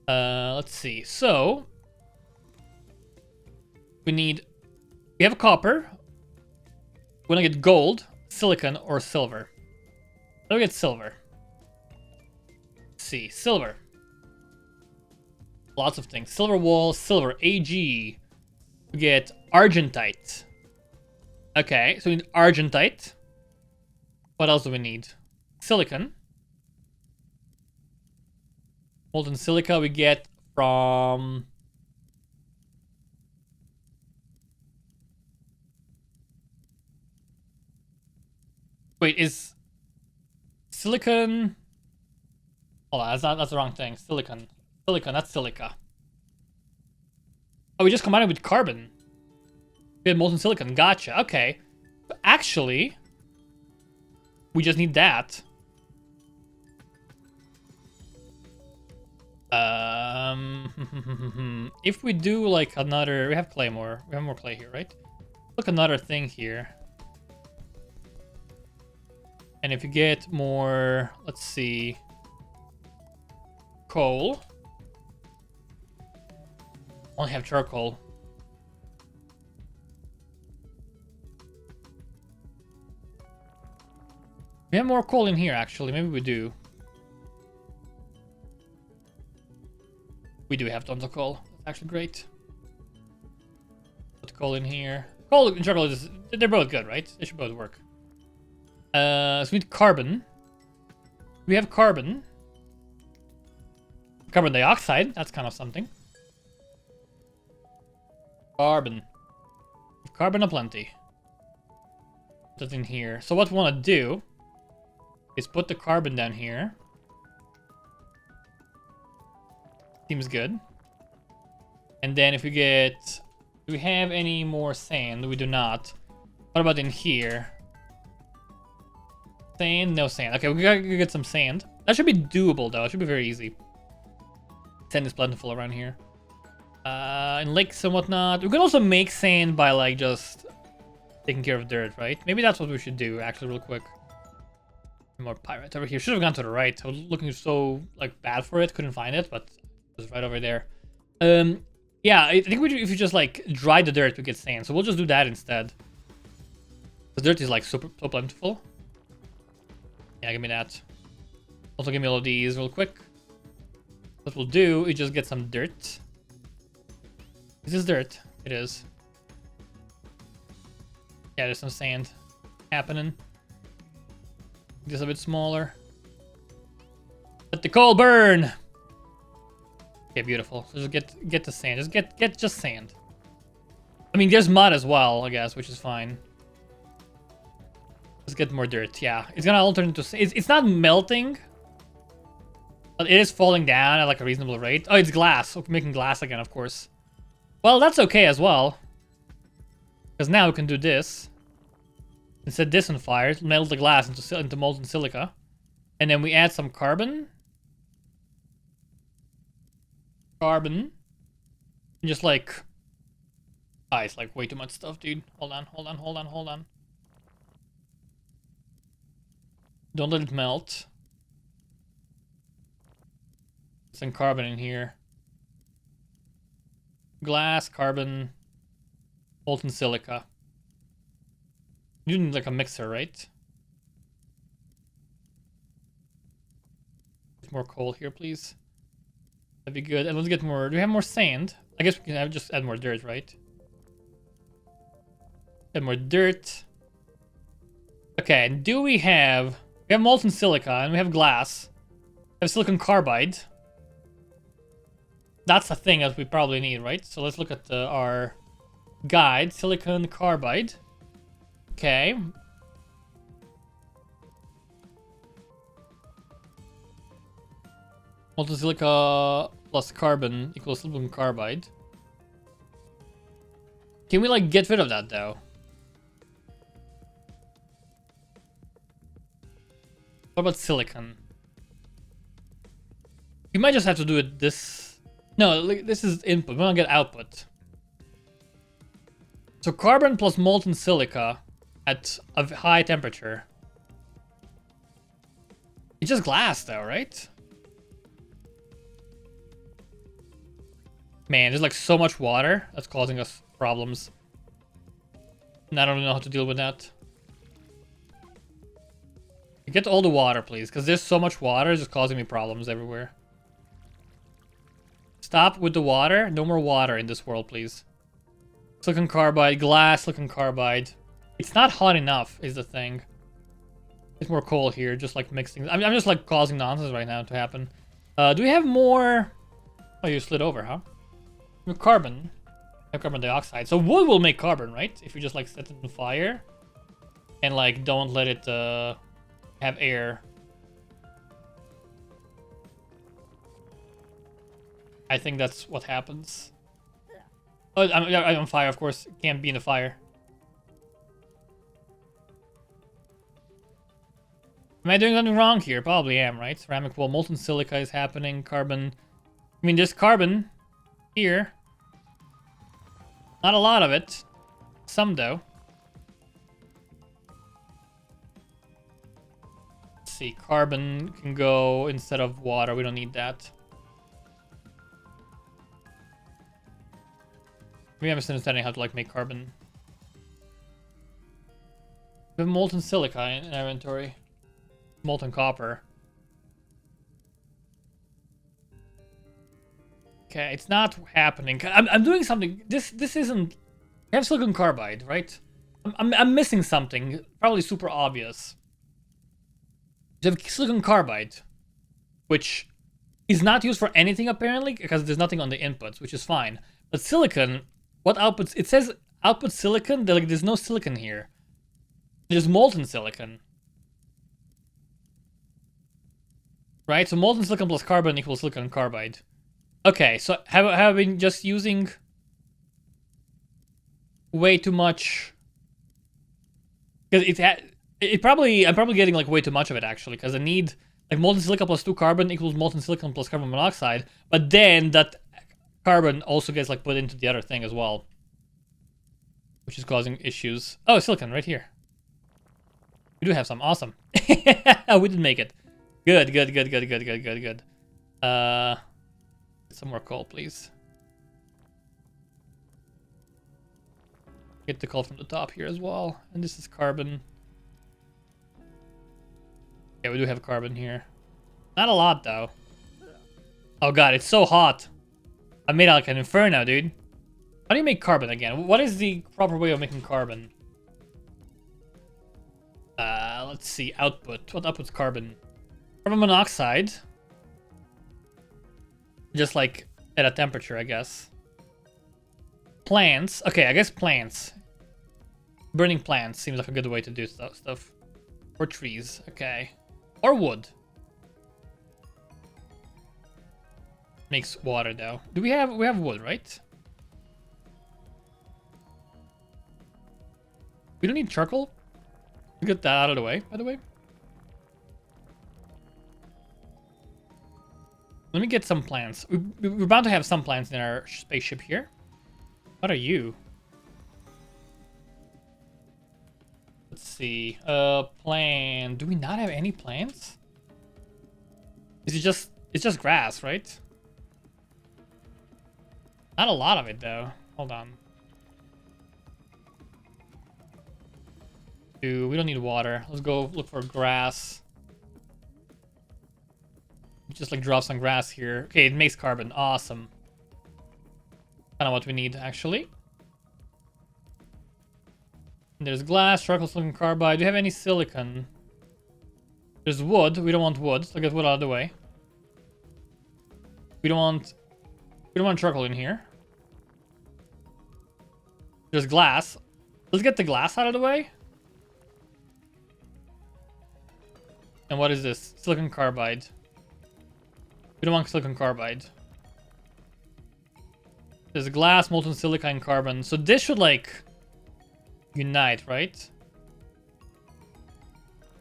Let's see. So we have copper. We're gonna get gold, silicon, or silver. Let me get silver. Let's see, silver. Lots of things. Silver wall, silver AG. We get argentite. Okay, so we need argentite. What else do we need? Silicon. Molten silica we get from... Wait, is silicon... Hold on, that's the wrong thing. Silicon. Silicon, that's silica. Oh, we just combined it with carbon. We had molten silicon. Gotcha. Okay. But actually, we just need that. If we do like another... We have clay more. We have more clay here, right? Look, another thing here. And if you get more... Let's see... Coal. Only have charcoal. We have more coal in here, actually. Maybe we do. We do have tons of coal. That's actually great. Put coal in here. Coal and charcoal, they're both good, right? They should both work. So we need carbon. We have carbon. Carbon dioxide. That's kind of something. Carbon. Carbon aplenty. Put that in here. So what we want to do is put the carbon down here. Seems good. And then if we get... Do we have any more sand? We do not. What about in here? Sand? No sand. Okay, we gotta get some sand. That should be doable though. It should be very easy. Sand is plentiful around here. In lakes and whatnot. We can also make sand by like just taking care of dirt, right? Maybe that's what we should do actually real quick. More pyrite over here. Should have gone to the right. I was looking so like bad for it. Couldn't find it, but it was right over there. Yeah, I think if you just like dry the dirt, we get sand. So we'll just do that instead. The dirt is like so plentiful. Yeah, give me that. Also give me all of these real quick. What we'll do is just get some dirt. Is this dirt? It is. Yeah, there's some sand happening. Just a bit smaller. Let the coal burn! Okay, beautiful. So just get the sand. Just get sand. I mean, there's mud as well, I guess, which is fine. Let's get more dirt. Yeah, it's gonna alter into sand. It's not melting, but it is falling down at like a reasonable rate. Oh, it's glass. So we're making glass again, of course. Well, that's okay as well, because now we can do this. And set this on fire, melt the glass into molten silica, and then we add some carbon. And just like, it's like way too much stuff, dude. Hold on. Don't let it melt. Some carbon in here. Glass, carbon, molten silica. You need like a mixer, right? More coal here, please. That'd be good. And let's get more. Do we have more sand? I guess we can just add more dirt, right? Add more dirt. Okay, and do we have... We have molten silica and we have glass. We have silicon carbide. That's the thing that we probably need, right? So let's look at our guide. Silicon carbide. Okay. Molten silica plus carbon equals silicon carbide. Can we like get rid of that though? What about silicon? You might just have to do it this... No, this is input. We want to get output. So carbon plus molten silica at a high temperature. It's just glass though, right? Man, there's like so much water that's causing us problems. And I don't know how to deal with that. Get all the water, please, because there's so much water, it's just causing me problems everywhere. Stop with the water. No more water in this world, please. Silicon carbide, glass, silicon carbide. It's not hot enough, is the thing. There's more coal here, just like mixing. I'm just like causing nonsense right now to happen. Do we have more? Oh, you slid over, huh? We have carbon. We have carbon dioxide. So wood will make carbon, right? If you just like set it on fire. And like, don't let it have air. I think that's what happens. Oh, I'm on fire, of course. Can't be in the fire. Am I doing something wrong here? Probably am, right? Ceramic wall, molten silica is happening. Carbon. I mean, there's carbon here. Not a lot of it. Some, though. Let's see. Carbon can go instead of water. We don't need that. Maybe I'm misunderstanding how to, like, make carbon. We have molten silica in our inventory. Molten copper. Okay, it's not happening. I'm doing something. This isn't. I have silicon carbide, right? I'm missing something. Probably super obvious. You have silicon carbide, which is not used for anything apparently because there's nothing on the inputs, which is fine. But silicon, what outputs? It says output silicon. Like there's no silicon here. There's molten silicon. Right? So molten silicon plus carbon equals silicon carbide. Okay, so have I been just using way too much? Because I'm probably getting like way too much of it actually. Because I need like molten silicon plus 2 carbon equals molten silicon plus carbon monoxide. But then that carbon also gets like put into the other thing as well, which is causing issues. Oh, silicon right here. We do have some. Awesome. We did make it. Good. Some more coal, please. Get the coal from the top here as well. And this is carbon. Yeah, we do have carbon here. Not a lot, though. Oh god, it's so hot. I made like an inferno, dude. How do you make carbon again? What is the proper way of making carbon? Let's see. Output. What outputs carbon? Carbon monoxide. Just like at a temperature, I guess. Plants. Okay, I guess plants. Burning plants seems like a good way to do stuff. Or trees. Okay. Or wood. Makes water though. Do we have wood, right? We don't need charcoal. We get that out of the way, by the way. Let me get some plants. We're bound to have some plants in our spaceship here. What are you? Let's see. Plant. Do we not have any plants? Is it just... It's just grass, right? Not a lot of it, though. Hold on. We don't need water. Let's go look for grass. Just like drop some grass here. Okay, it makes carbon. Awesome. Kind of what we need, actually. And there's glass, charcoal, silicon carbide. Do you have any silicon? There's wood. We don't want wood. So get wood out of the way. We don't want charcoal in here. There's glass. Let's get the glass out of the way. And what is this? Silicon carbide. We don't want silicon carbide. There's glass, molten silica, and carbon. So this should like unite, right?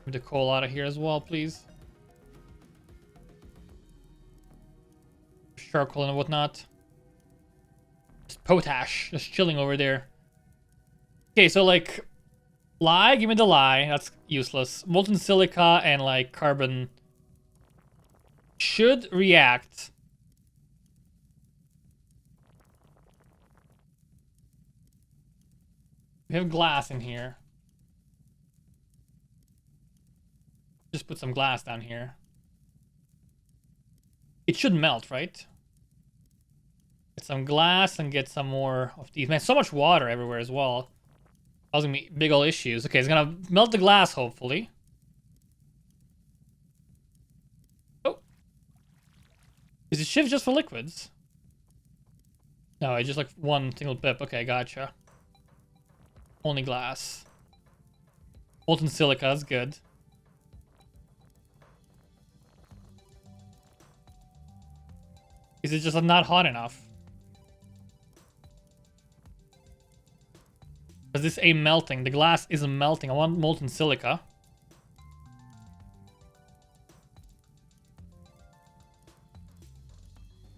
Get the coal out of here as well, please. Charcoal and whatnot. Just potash, just chilling over there. Okay, so like lye, give me the lye. That's useless. Molten silica and like carbon should react. We have glass in here. Just put some glass down here. It should melt, right? Get some glass and get some more of these. Man, so much water everywhere as well. Causing me big ol' issues. Okay, it's gonna melt the glass, hopefully. Oh. Is it shift just for liquids? No, it's just like one single pip. Okay, gotcha. Only glass. Molten silica, that's good. Is it just not hot enough? Because this ain't melting. The glass isn't melting. I want molten silica.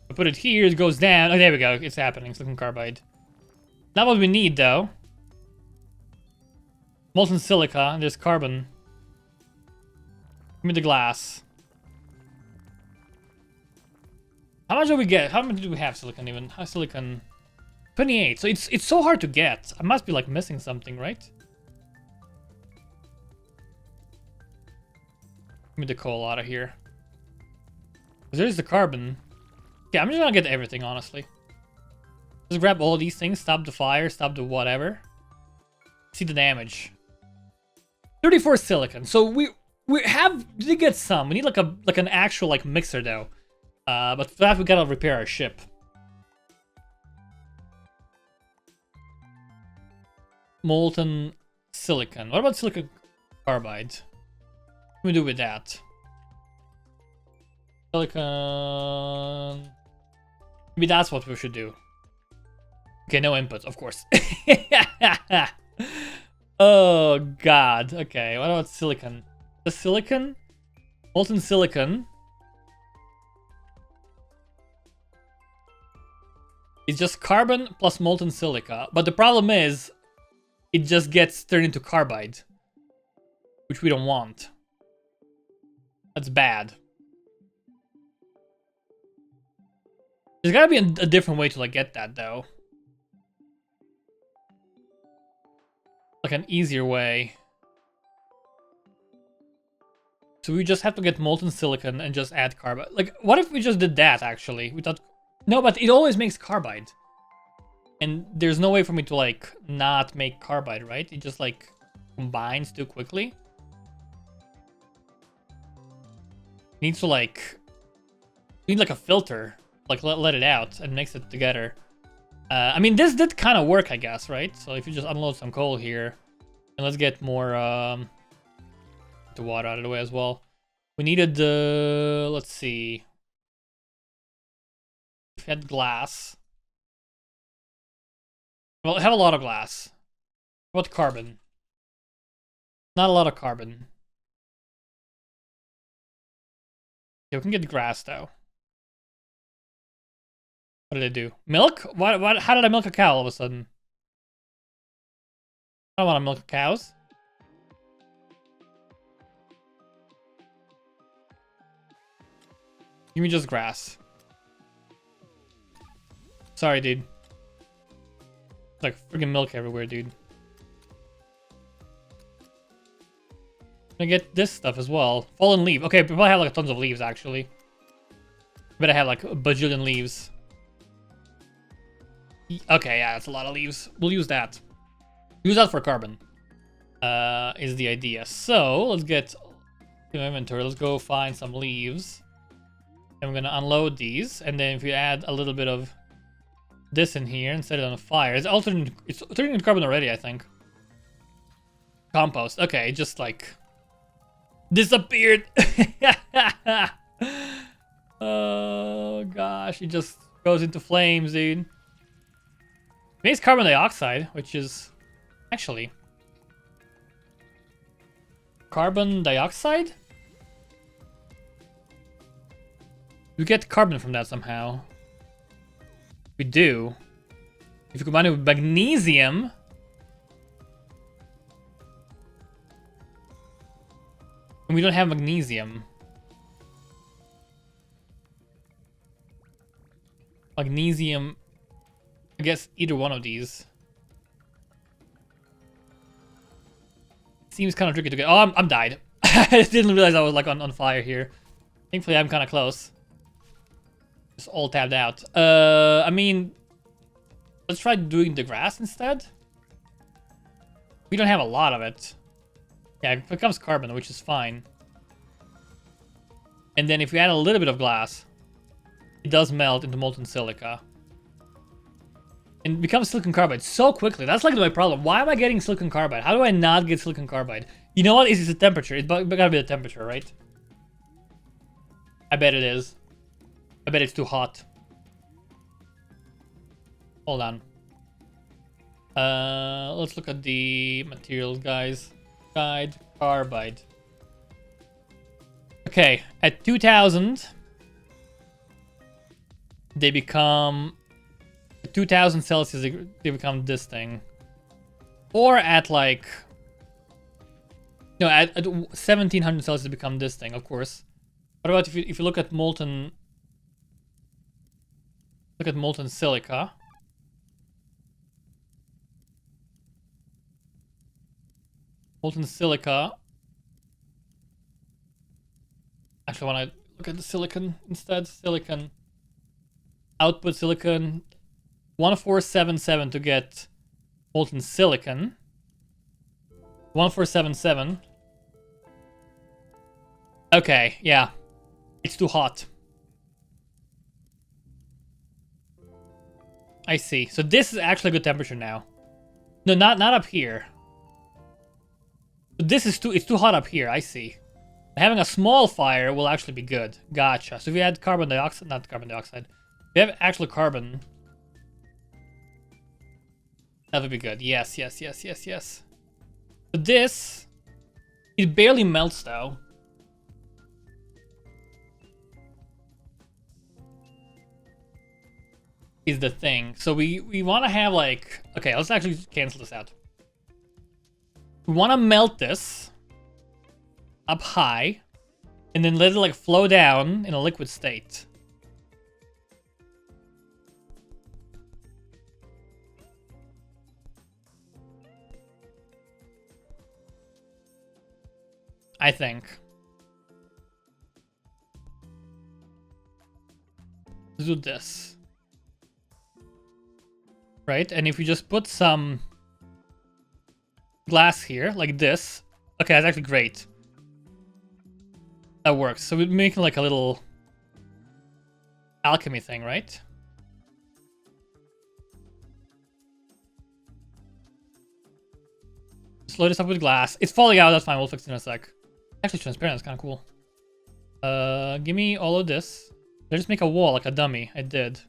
I put it here, it goes down. Oh, there we go. It's happening. Silicon carbide. Not what we need, though. Molten silica. There's carbon. Give me the glass. How much do we get? How much do we have silicon even? How silicon? 28. So it's so hard to get. I must be like missing something, right? Give me the coal out of here. There's the carbon. Yeah, I'm just gonna get everything, honestly. Just grab all these things, stop the fire, stop the whatever. See the damage. 34 silicon. So we did get some. We need like an actual like mixer though. But for that we gotta repair our ship. Molten silicon. What about silicon carbide? What do we do with that? Silicon. Maybe that's what we should do. Okay, no input, of course. Oh god. Okay, what about silicon? The silicon? Molten silicon. It's just carbon plus molten silica. But the problem is, it just gets turned into carbide. Which we don't want. That's bad. There's gotta be a different way to like get that though. Like an easier way. So we just have to get molten silicon and just add carbide. Like, what if we just did that actually? We thought, no, but it always makes carbide. And there's no way for me to like not make carbide, right? It just like combines too quickly. Needs to like, we need like a filter. Like let it out and mix it together. I mean, this did kind of work, I guess, right? So if you just unload some coal here, and let's get more the water out of the way as well. We needed the let's see. We had glass. Well, I have a lot of glass. What carbon? Not a lot of carbon. Yeah, we can get grass though. What did I do? Milk? What? How did I milk a cow all of a sudden? I don't want to milk cows. Give me just grass. Sorry, dude. Like freaking milk everywhere, dude. I get this stuff as well. Fallen leaf. Okay, we probably have like tons of leaves actually. Better have like a bajillion leaves. Okay, yeah, that's a lot of leaves. We'll use that. Use that for carbon. Is the idea. So let's get to inventory. Let's go find some leaves. And we're gonna unload these. And then if we add a little bit of this in here and set it on fire. It's turning into carbon already, I think. Compost. Okay, it just like disappeared. Oh gosh, it just goes into flames, dude. Maybe it's carbon dioxide, which is actually carbon dioxide? We get carbon from that somehow. We do. If you combine it with magnesium. And we don't have magnesium. Magnesium. I guess either one of these. Seems kind of tricky to get. Oh, I'm died. I didn't realize I was like on fire here. Thankfully, I'm kind of close. Just all tabbed out. I mean, let's try doing the grass instead. We don't have a lot of it. Yeah, it becomes carbon, which is fine. And then if we add a little bit of glass, it does melt into molten silica. and becomes silicon carbide so quickly. That's like my problem. Why am I getting silicon carbide? How do I not get silicon carbide? You know what? It's the temperature. It's gotta be the temperature, right? I bet it is. I bet it's too hot. Hold on. Let's look at the materials, guys. Guide, carbide. Okay, at 2000, they become 2000 Celsius. They become this thing, or at like no, at 1700 Celsius, they become this thing. Of course. What about if you look at molten? Look at molten silica. Molten silica. Actually, I want to look at the silicon instead. Silicon. Output silicon. 1477 to get molten silicon. 1477. Okay, yeah. It's too hot. I see. So this is actually a good temperature now. No, not up here. This is it's too hot up here, I see. Having a small fire will actually be good. Gotcha. So if we add carbon dioxide, not carbon dioxide. If we have actual carbon. That would be good. Yes, yes, yes, yes, yes. So this, it barely melts though. Is the thing. So we want to have like, okay, let's actually cancel this out. We want to melt this up high and then let it like flow down in a liquid state. I think. Let's do this. Right? And if we just put some glass here, like this. Okay, that's actually great. That works. So we're making like a little alchemy thing, right? Just load this up with glass. It's falling out, that's fine, we'll fix it in a sec. Actually transparent, that's kind of cool. Give me all of this. Did I just make a wall like a dummy? I did.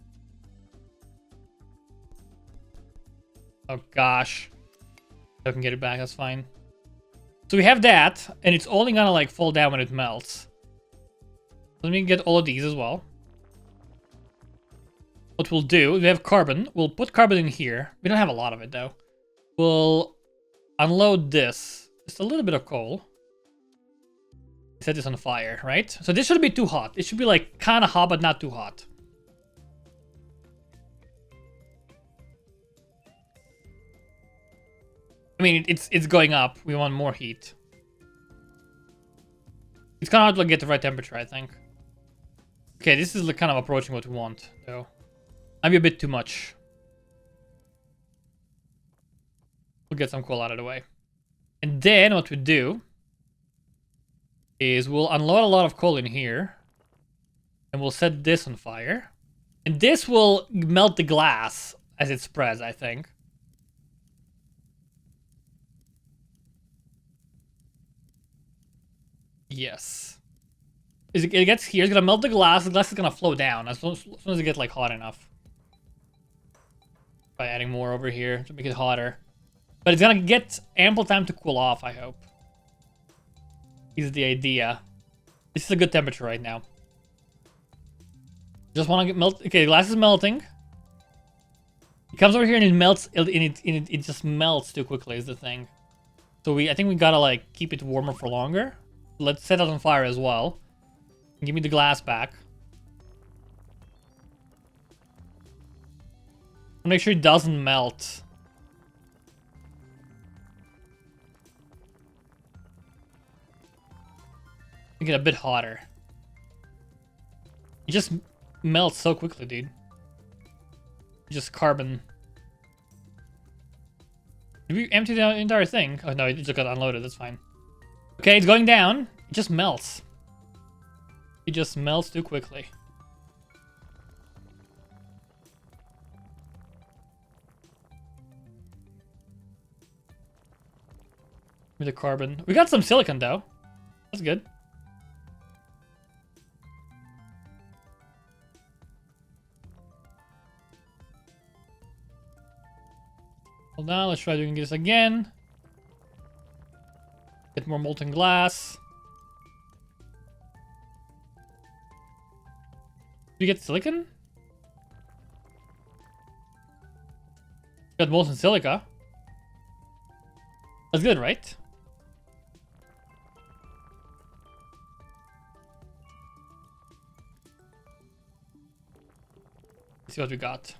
Oh gosh. I can get it back, that's fine. So we have that, and it's only gonna like fall down when it melts. Let me get all of these as well. What we'll do, we have carbon. We'll put carbon in here. We don't have a lot of it though. We'll unload this. Just a little bit of coal. Set this on fire, right? So this shouldn't be too hot. It should be like kind of hot, but not too hot. I mean, it's going up. We want more heat. It's kind of hard to like, get the right temperature, I think. Okay, this is like, kind of approaching what we want, though. Might be a bit too much. We'll get some coal out of the way. And then what we do is we'll unload a lot of coal in here. And we'll set this on fire. And this will melt the glass as it spreads, I think. Yes. It gets here, it's gonna melt the glass is gonna flow down as soon as it gets like hot enough. By adding more over here to make it hotter. But it's gonna get ample time to cool off, I hope. Is the idea. This is a good temperature right now. Just wanna get melt. Okay, the glass is melting. It comes over here and it melts, it just melts too quickly is the thing. So I think we gotta like keep it warmer for longer. Let's set it on fire as well. Give me the glass back. Make sure it doesn't melt. Make it a bit hotter. It just melts so quickly, dude. Just carbon. Did we empty the entire thing? Oh no, it just got unloaded, that's fine. Okay, it's going down. It just melts. It just melts too quickly. With the carbon. We got some silicon though. That's good. Hold on, let's try doing this again. Get more molten glass. Do you get silicon? Got molten silica. That's good, right? Let's see what we got.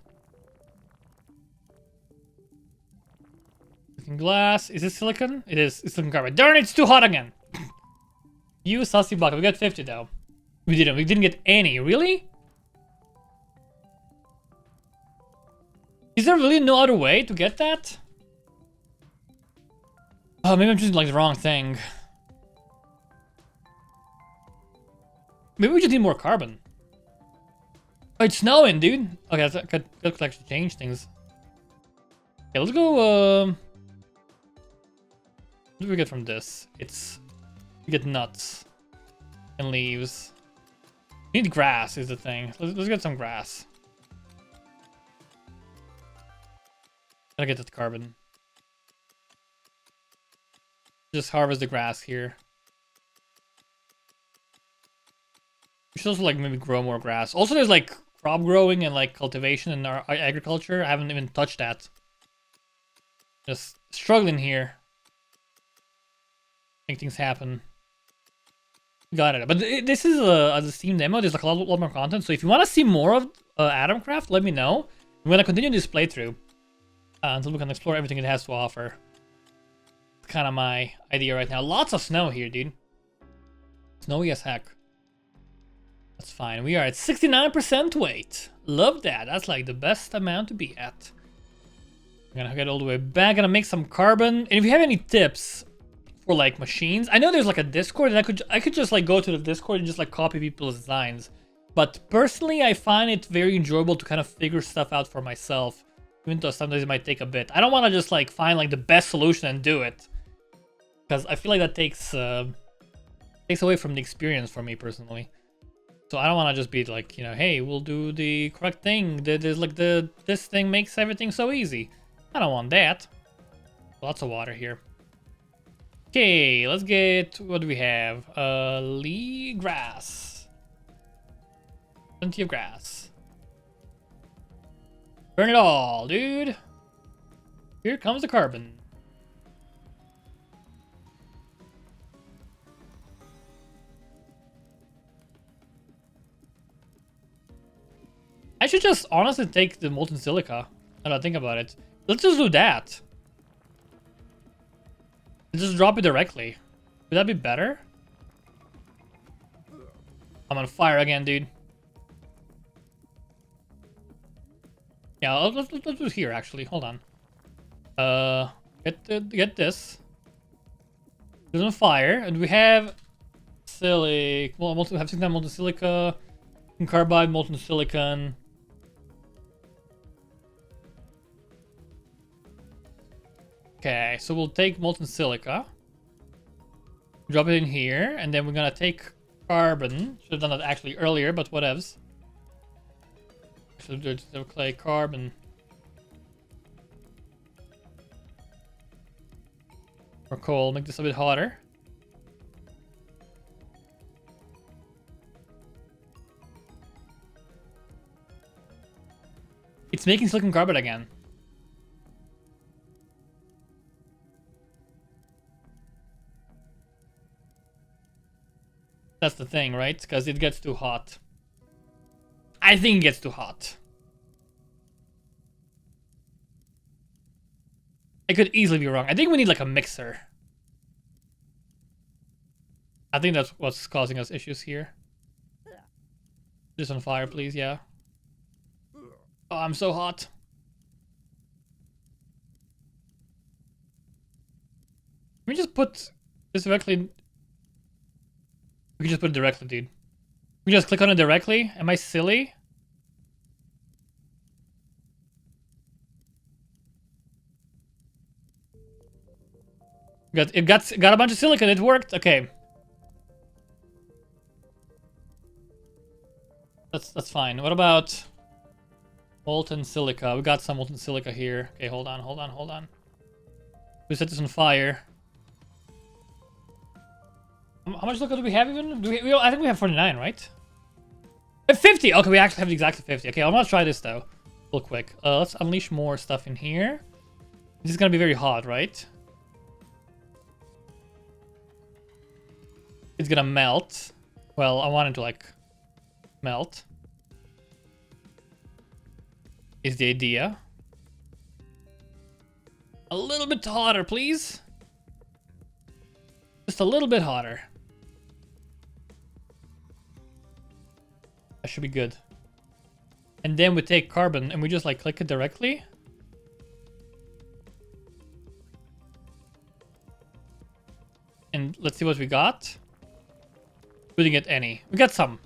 Silicon glass. Is this silicon? It is. It's silicon carbide. Darn it, it's too hot again. You sussy bucket. We got 50 though. We didn't. We didn't get any. Really? Is there really no other way to get that? Oh, maybe I'm choosing like the wrong thing. Maybe we just need more carbon. Oh, it's snowing, dude. Okay, that could actually change things. Okay, let's go. What do we get from this? We get nuts and leaves. We need grass is the thing. Let's get some grass. Gotta get that carbon. Just harvest the grass here. We should also like maybe grow more grass. Also, there's like crop growing and like cultivation in our agriculture. I haven't even touched that. Just struggling here. Make things happen. Got it. But this is a Steam demo. There's like a lot more content. So if you want to see more of Atomcraft, let me know. I'm gonna continue this playthrough until we can explore everything it has to offer. It's kind of my idea right now. Lots of snow here, dude. Snowy as heck. That's fine. We are at 69% weight. Love that. That's like the best amount to be at. I'm gonna get all the way back. Gonna make some carbon. And if you have any tips for like machines, I know there's like a Discord, and I could just like go to the Discord and just like copy people's designs. But personally, I find it very enjoyable to kind of figure stuff out for myself, even though sometimes it might take a bit. I don't want to just like find like the best solution and do it, because I feel like that takes away from the experience for me personally. So I don't want to just be like, you know, hey, we'll do the correct thing. There's like this thing makes everything so easy. I don't want that. Lots of water here. Okay, let's get, what do we have? Grass. Plenty of grass. Burn it all, dude. Here comes the carbon. I should just honestly take the molten silica. Now that I think about it. Let's just do that. Just drop it directly. Would that be better? I'm on fire again, dude. Yeah, let's do it here, actually. Hold on. Get this. It's on fire, and we have silic. Well, we have molten silica, carbide, molten silicon. Okay, so we'll take molten silica, drop it in here, and then we're gonna take carbon. Should have done that actually earlier, but whatevs. Should do it with clay carbon. Or coal, make this a bit hotter. It's making silicon carbide again. That's the thing, right? Because it gets too hot. I think it gets too hot. I could easily be wrong. I think we need like a mixer. I think that's what's causing us issues here. Just on fire, please, yeah. Oh, I'm so hot. Let me just put this directly. We can just put it directly, dude. We can just click on it directly. Am I silly? Got a bunch of silicon. It worked. Okay. That's fine. What about molten silica? We got some molten silica here. Okay, hold on. We set this on fire. How much silica do we have even? I think we have 49, right? 50! Okay, we actually have exactly 50. Okay, I'm gonna try this though. Real quick. Let's unleash more stuff in here. This is gonna be very hot, right? It's gonna melt. Well, I want it to like melt. Is the idea. A little bit hotter, please. Just a little bit hotter. That should be good. And then we take carbon and we just like click it directly. And let's see what we got. We didn't get any. We got some.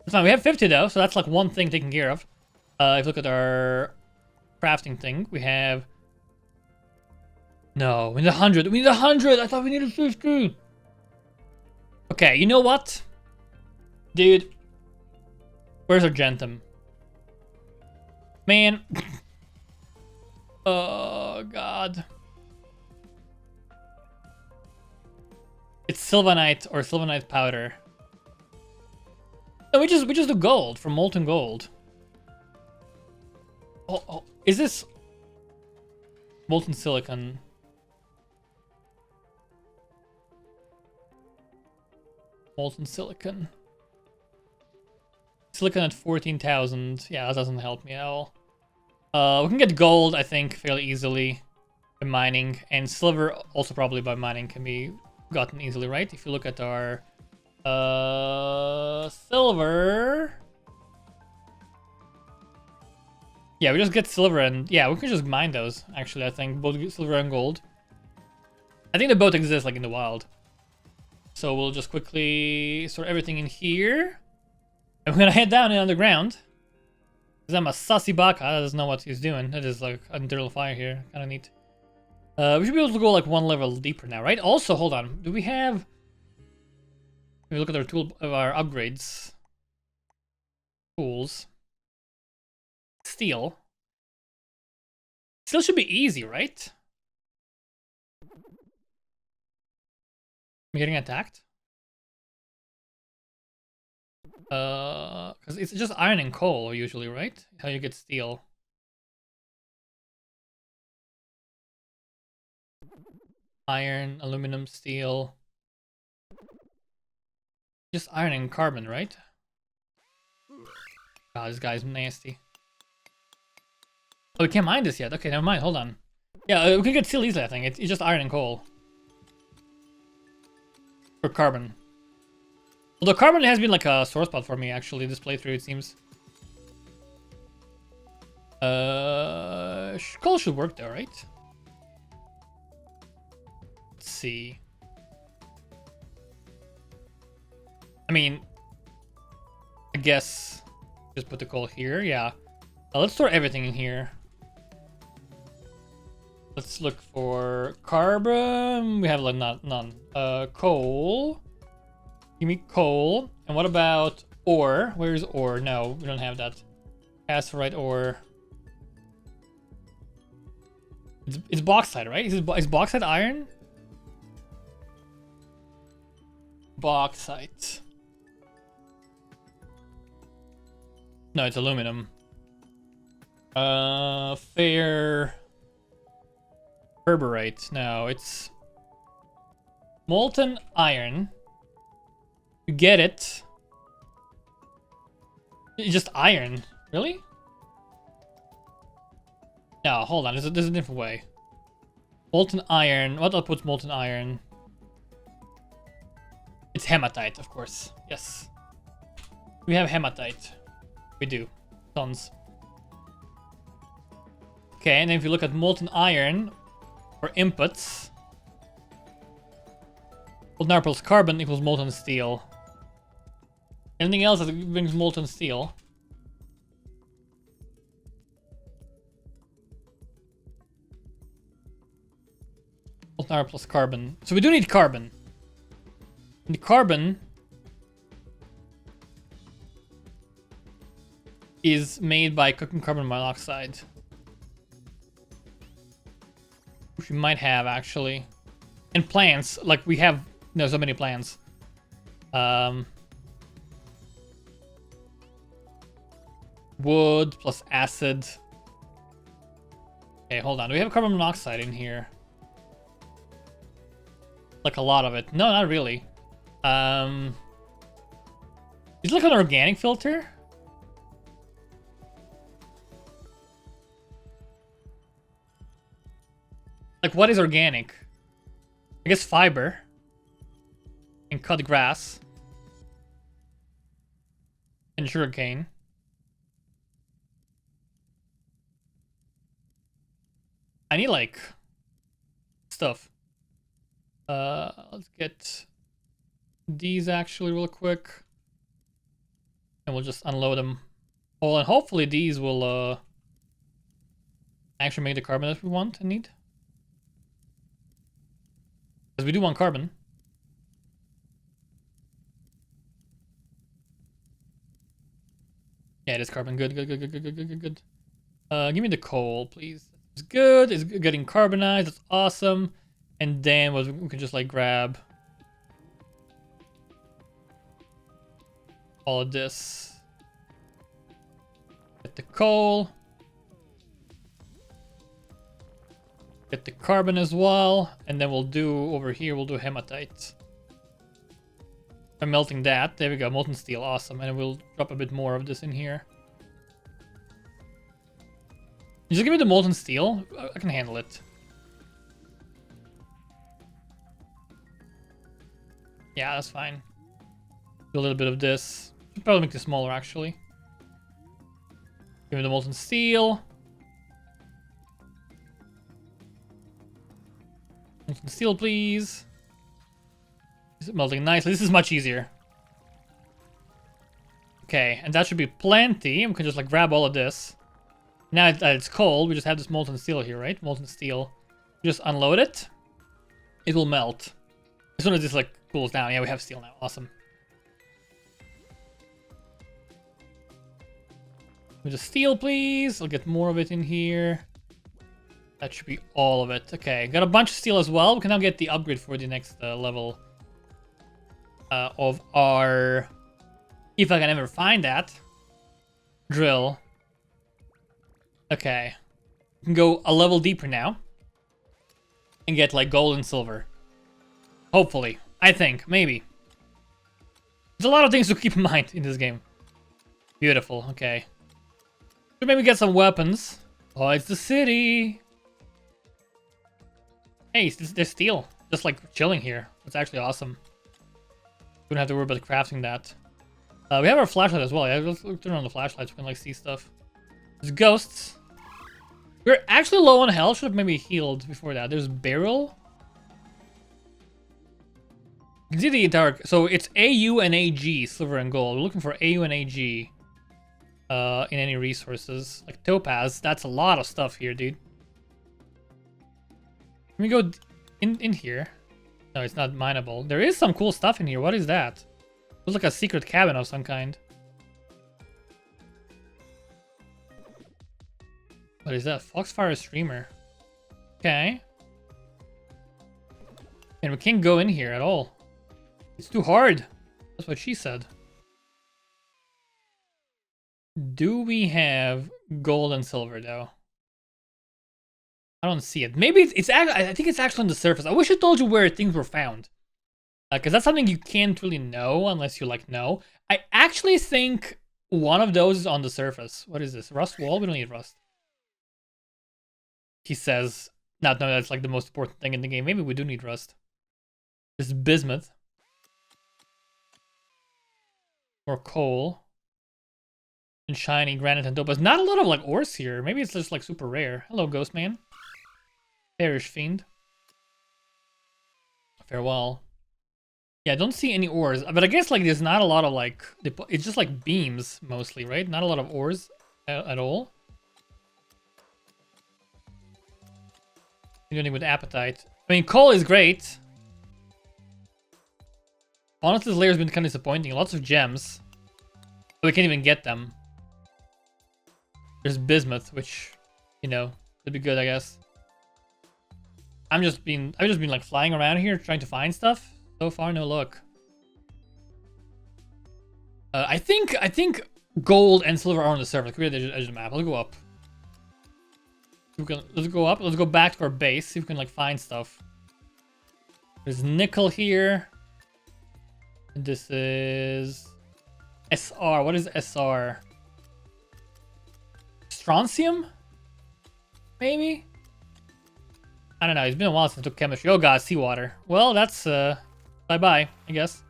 That's fine. We have 50 though, so that's like one thing taken care of. If you look at our crafting thing, we have... No, we need 100. We need 100! I thought we needed 50! Okay, you know what? Dude. Where's Argentum? Man. Oh, God. It's sylvanite or sylvanite powder. No, we just do gold from molten gold. Oh, is this molten silicon? Molten silicon. Silicon at 14,000. Yeah, that doesn't help me at all. We can get gold, I think, fairly easily by mining, and silver also probably by mining can be gotten easily, right? If you look at our silver. Yeah, we just get silver and yeah, we can just mine those. Actually, I think both silver and gold. I think they both exist like in the wild. So we'll just quickly store everything in here. And we're gonna head down in underground. Because I'm a sussy baka that doesn't know what he's doing. That is like internal fire here. Kind of neat. We should be able to go like one level deeper now, right? Also, hold on. Do we have... Let me look at our tool of our upgrades. Tools. Steel. Steel should be easy, right? I'm getting attacked. Because it's just iron and coal usually, right? How you get steel. Iron, aluminum, steel. Just iron and carbon, right? God, this guy's nasty. Oh, we can't mine this yet. Okay, never mind. Hold on. Yeah, we can get steel easily, I think. It's just iron and coal. Or carbon. Although carbon has been like a sore spot for me, actually, this playthrough, it seems. Coal should work though, right? Let's see. I mean, I guess just put the coal here, yeah. Let's store everything in here. Let's look for carbon. We have like none. Coal. Give me coal. And what about ore? Where's ore? No, we don't have that. Azurite ore. It's bauxite, right? Is bauxite iron? Bauxite. No, it's aluminum. Fair. Herberite. No, it's molten iron. You get it. It's just iron. Really? No, hold on. There's a different way. Molten iron. What outputs molten iron? It's hematite, of course. Yes. We have hematite. We do. Tons. Okay, and then if you look at molten iron for inputs, molten iron plus carbon equals molten steel. Anything else that brings molten steel? molten iron plus carbon. So we do need carbon. And the carbon is made by cooking carbon monoxide. Which we might have, actually. And plants. Like, we have... No, so many plants. Wood plus acid. Okay, hold on. Do we have carbon monoxide in here? Like a lot of it. No, not really. Is it like an organic filter? Like, what is organic? I guess fiber. And cut grass. And sugarcane. I need, like, stuff. Let's get these actually real quick. And we'll just unload them all. And hopefully these will, actually make the carbon that we want and need. Because we do want carbon. Yeah, it is carbon. Good. Give me the coal, please. It's good. It's getting carbonized. That's awesome. And then we can just like grab all of this. Get the coal. Get the carbon as well. And then we'll do over here, we'll do hematite. By melting that. There we go. Molten steel. Awesome. And we'll drop a bit more of this in here. Just give me the molten steel. I can handle it. Yeah, that's fine. Do a little bit of this. Should probably make this smaller, actually. Give me the molten steel. Molten steel, please. Is it melting nicely? This is much easier. Okay, and that should be plenty. We can just like grab all of this. Now that it's cold, we just have this molten steel here, right? Molten steel. Just unload it. It will melt. As soon as this like cools down. Yeah, we have steel now. Awesome. With the steel, please. I'll get more of it in here. That should be all of it. Okay, got a bunch of steel as well. We can now get the upgrade for the next level of our... If I can ever find that. Drill. Okay. We can go a level deeper now. And get like gold and silver. Hopefully. I think. Maybe. There's a lot of things to keep in mind in this game. Beautiful. Okay. Should maybe get some weapons. Oh, it's the city. Hey, there's steel. Just like chilling here. It's actually awesome. We don't have to worry about crafting that. We have our flashlight as well. Yeah, let's turn on the flashlight so we can like see stuff. There's ghosts. We're actually low on health. Should have maybe healed before that. There's barrel. You can see the entire... So it's AU and AG, silver and gold. We're looking for AU and AG in any resources. Like topaz. That's a lot of stuff here, dude. Let me go in here. No, it's not mineable. There is some cool stuff in here. What is that? Looks like a secret cabin of some kind. What is that? Foxfire streamer. Okay. And we can't go in here at all. It's too hard. That's what she said. Do we have gold and silver though? I don't see it. Maybe it's I think it's actually on the surface. I wish I told you where things were found. Because that's something you can't really know unless you like know. I actually think one of those is on the surface. What is this? Rust wall? We don't need rust. He says, not knowing that's like the most important thing in the game. Maybe we do need rust. This is bismuth. More coal. And shiny granite and topaz. Not a lot of like ores here. Maybe it's just like super rare. Hello, ghost man. Perish fiend. Farewell. Yeah, I don't see any ores. But I guess like there's not a lot of like... It's just like beams mostly, right? Not a lot of ores at all. Anything with appetite. I mean, coal is great. Honestly, this layer's been kind of disappointing. Lots of gems. But we can't even get them. There's bismuth, which, you know, could be good, I guess. I've just been like flying around here trying to find stuff. So far, no luck. I think gold and silver are on the surface. Create the edge of the map. Let's go up. Let's go up. Let's go back to our base. See if we can like find stuff. There's nickel here. And this is SR. What is SR? Strontium? Maybe? I don't know. It's been a while since I took chemistry. Oh god, seawater. Well, that's bye-bye, I guess.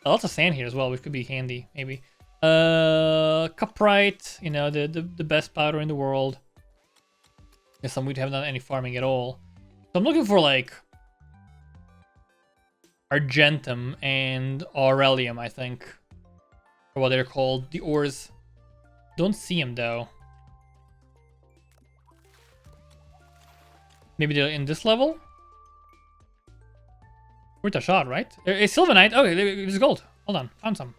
Lots of sand here as well, which could be handy, maybe. Cuprite, you know, the best powder in the world. Guess we haven't done any farming at all. So I'm looking for like argentum and aurelium, I think. Or what they're called, the ores. Don't see them though. Maybe they're in this level? Worth a shot, right? It's sylvanite. Okay, there's gold. Hold on, found some.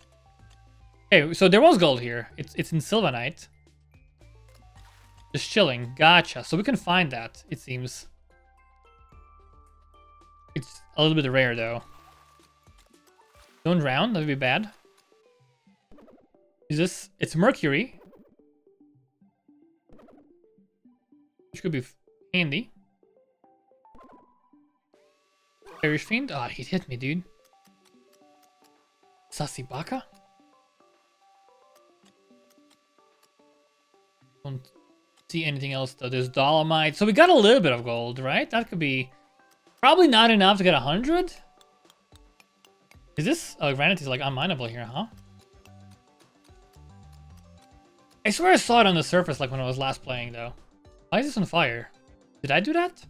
Okay, so there was gold here. It's in sylvanite. Just chilling. Gotcha. So we can find that, it seems. It's a little bit rare though. Don't drown, that'd be bad. Is this? It's mercury. Which could be handy. Perish Fiend? Ah, oh, he hit me, dude. Sasibaka? Don't see anything else though. There's dolomite. So we got a little bit of gold, right? That could be probably not enough to get 100. Is this? Oh, granite is like unmineable here, huh? I swear I saw it on the surface like when I was last playing though. Why is this on fire? Did I do that?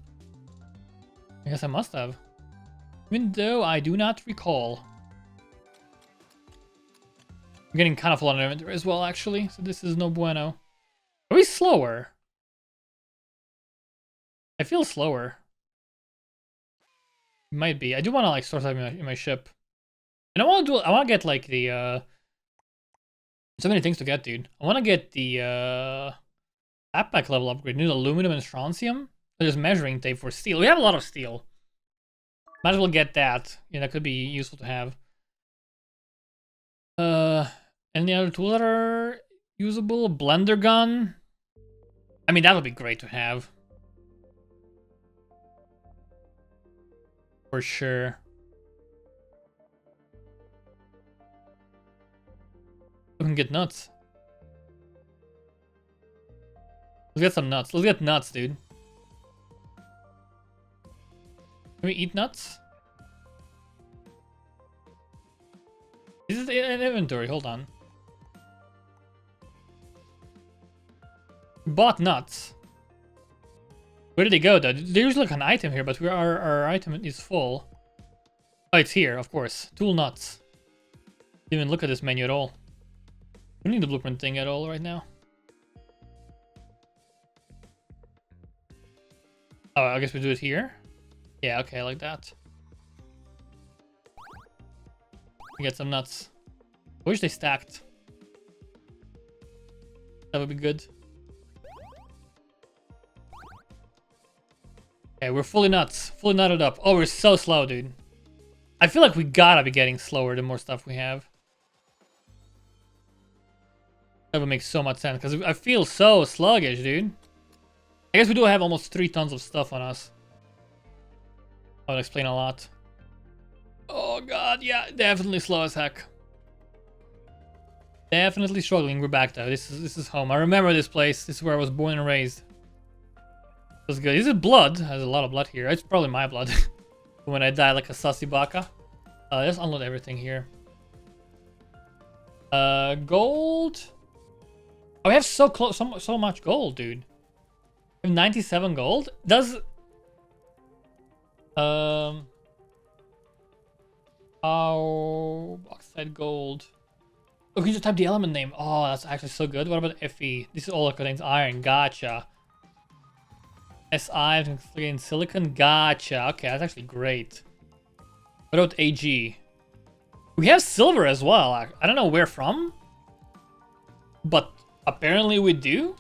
I guess I must have. Even though I do not recall. I'm getting kind of a lot of inventory as well, actually. So this is no bueno. Are we slower? I feel slower. It might be. I do want to like store something in my ship. And I want to get like the so many things to get, dude. I want to get the backpack level upgrade. New aluminum and strontium. There's measuring tape for steel. We have a lot of steel. Might as well get that. Yeah, that could be useful to have. Any other tools that are usable? Blender gun. I mean, that would be great to have. For sure. We can get nuts. Let's get some nuts. Let's get nuts, dude. Can we eat nuts? This is an inventory. Hold on. We bought nuts. Where did they go though? There's usually like an item here, but our item is full. Oh, it's here, of course. Tool nuts. Didn't even look at this menu at all. We don't need the blueprint thing at all right now. Oh, I guess we do it here. Yeah, okay, like that. We get some nuts. I wish they stacked. That would be good. Okay, we're fully nuts. Fully nutted up. Oh, we're so slow, dude. I feel like we gotta be getting slower the more stuff we have. That would make so much sense, because I feel so sluggish, dude. I guess we do have almost 3 tons of stuff on us. That would explain a lot. Oh god, yeah, definitely slow as heck. Definitely struggling. We're back though. This is home. I remember this place. This is where I was born and raised. That's good. Is it blood? There's a lot of blood here. It's probably my blood. When I die like a sussy baka. Let's unload everything here. Gold. Oh, we have so much gold, dude. We have 97 gold. Does oh, bauxite gold. Oh, you can just type the element name. Oh, that's actually so good. What about Fe? This is all that contains iron. Gotcha. SI in silicon. Gotcha. Okay, that's actually great. What about AG? We have silver as well. I don't know where from, but apparently we do.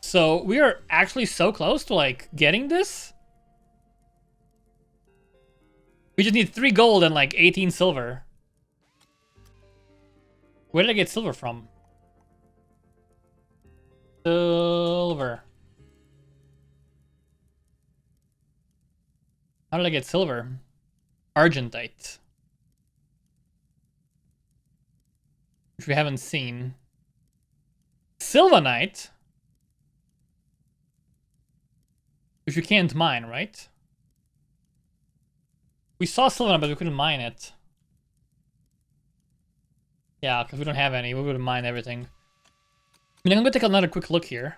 So we are actually so close to like getting this. We just need 3 gold and like 18 silver. Where did I get silver from? Silver. How did I get silver? Argentite. Which we haven't seen. Sylvanite. Which we can't mine, right? We saw sylvanite, but we couldn't mine it. Yeah, because we don't have any. We would have mined everything. I mean, I'm gonna take another quick look here.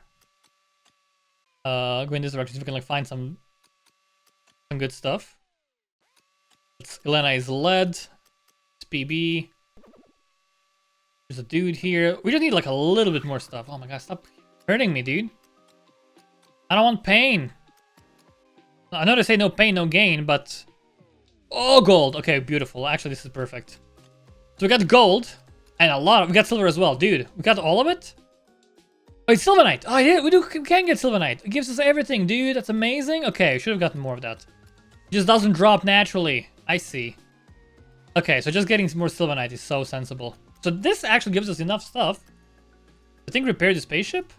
Go in this direction, see if we can like find some good stuff. Elena is lead. It's PB. There's a dude here. We just need like a little bit more stuff. Oh my god, stop hurting me, dude. I don't want pain. I know they say no pain, no gain, but... Oh, gold. Okay, beautiful. Actually, this is perfect. So we got gold and a lot of... We got silver as well. Dude, we got all of it? Oh, it's sylvanite. Oh, yeah, we can get sylvanite. It gives us everything, dude. That's amazing. Okay, should have gotten more of that. It just doesn't drop naturally. I see. Okay, so just getting more sylvanite is so sensible. So this actually gives us enough stuff. I think repair the spaceship.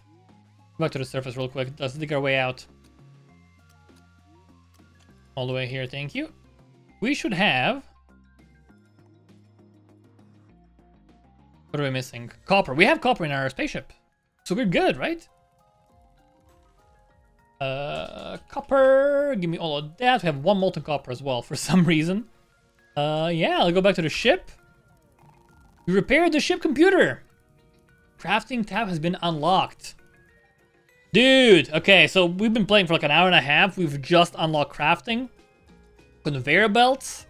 Go back to the surface real quick. Let's dig our way out. All the way here, thank you. We should have... What are we missing? Copper. We have copper in our spaceship. So we're good, right? Copper. Give me all of that. We have 1 molten copper as well for some reason. Yeah, I'll go back to the ship. We repaired the ship computer. Crafting tab has been unlocked. Dude, okay, so we've been playing for like an hour and a half. We've just unlocked crafting. Conveyor belts.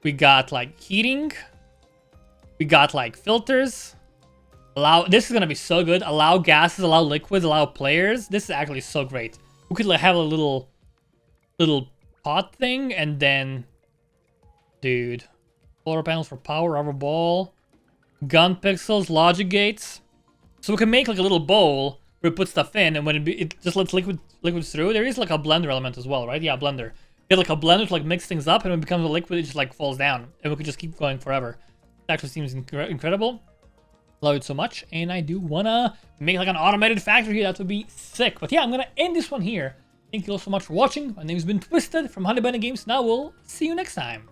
We got like heating. We got like filters. This is gonna be so good. Allow gases, allow liquids, allow players. This is actually so great. We could like have a little pot thing and then... Dude. Solar panels for power, rubber ball. Gun pixels, logic gates. So we can make like a little bowl where we put stuff in, and when it just lets liquids through. There is like a blender element as well, right? Yeah, blender. Get like a blender to like mix things up, and when it becomes a liquid, it just like falls down, and we could just keep going forever. It actually seems incredible. Love it so much, and I do wanna make like an automated factory here. That would be sick. But yeah, I'm gonna end this one here. Thank you all so much for watching. My name has been Twisted from HoneyBunnyGames. Now we'll see you next time.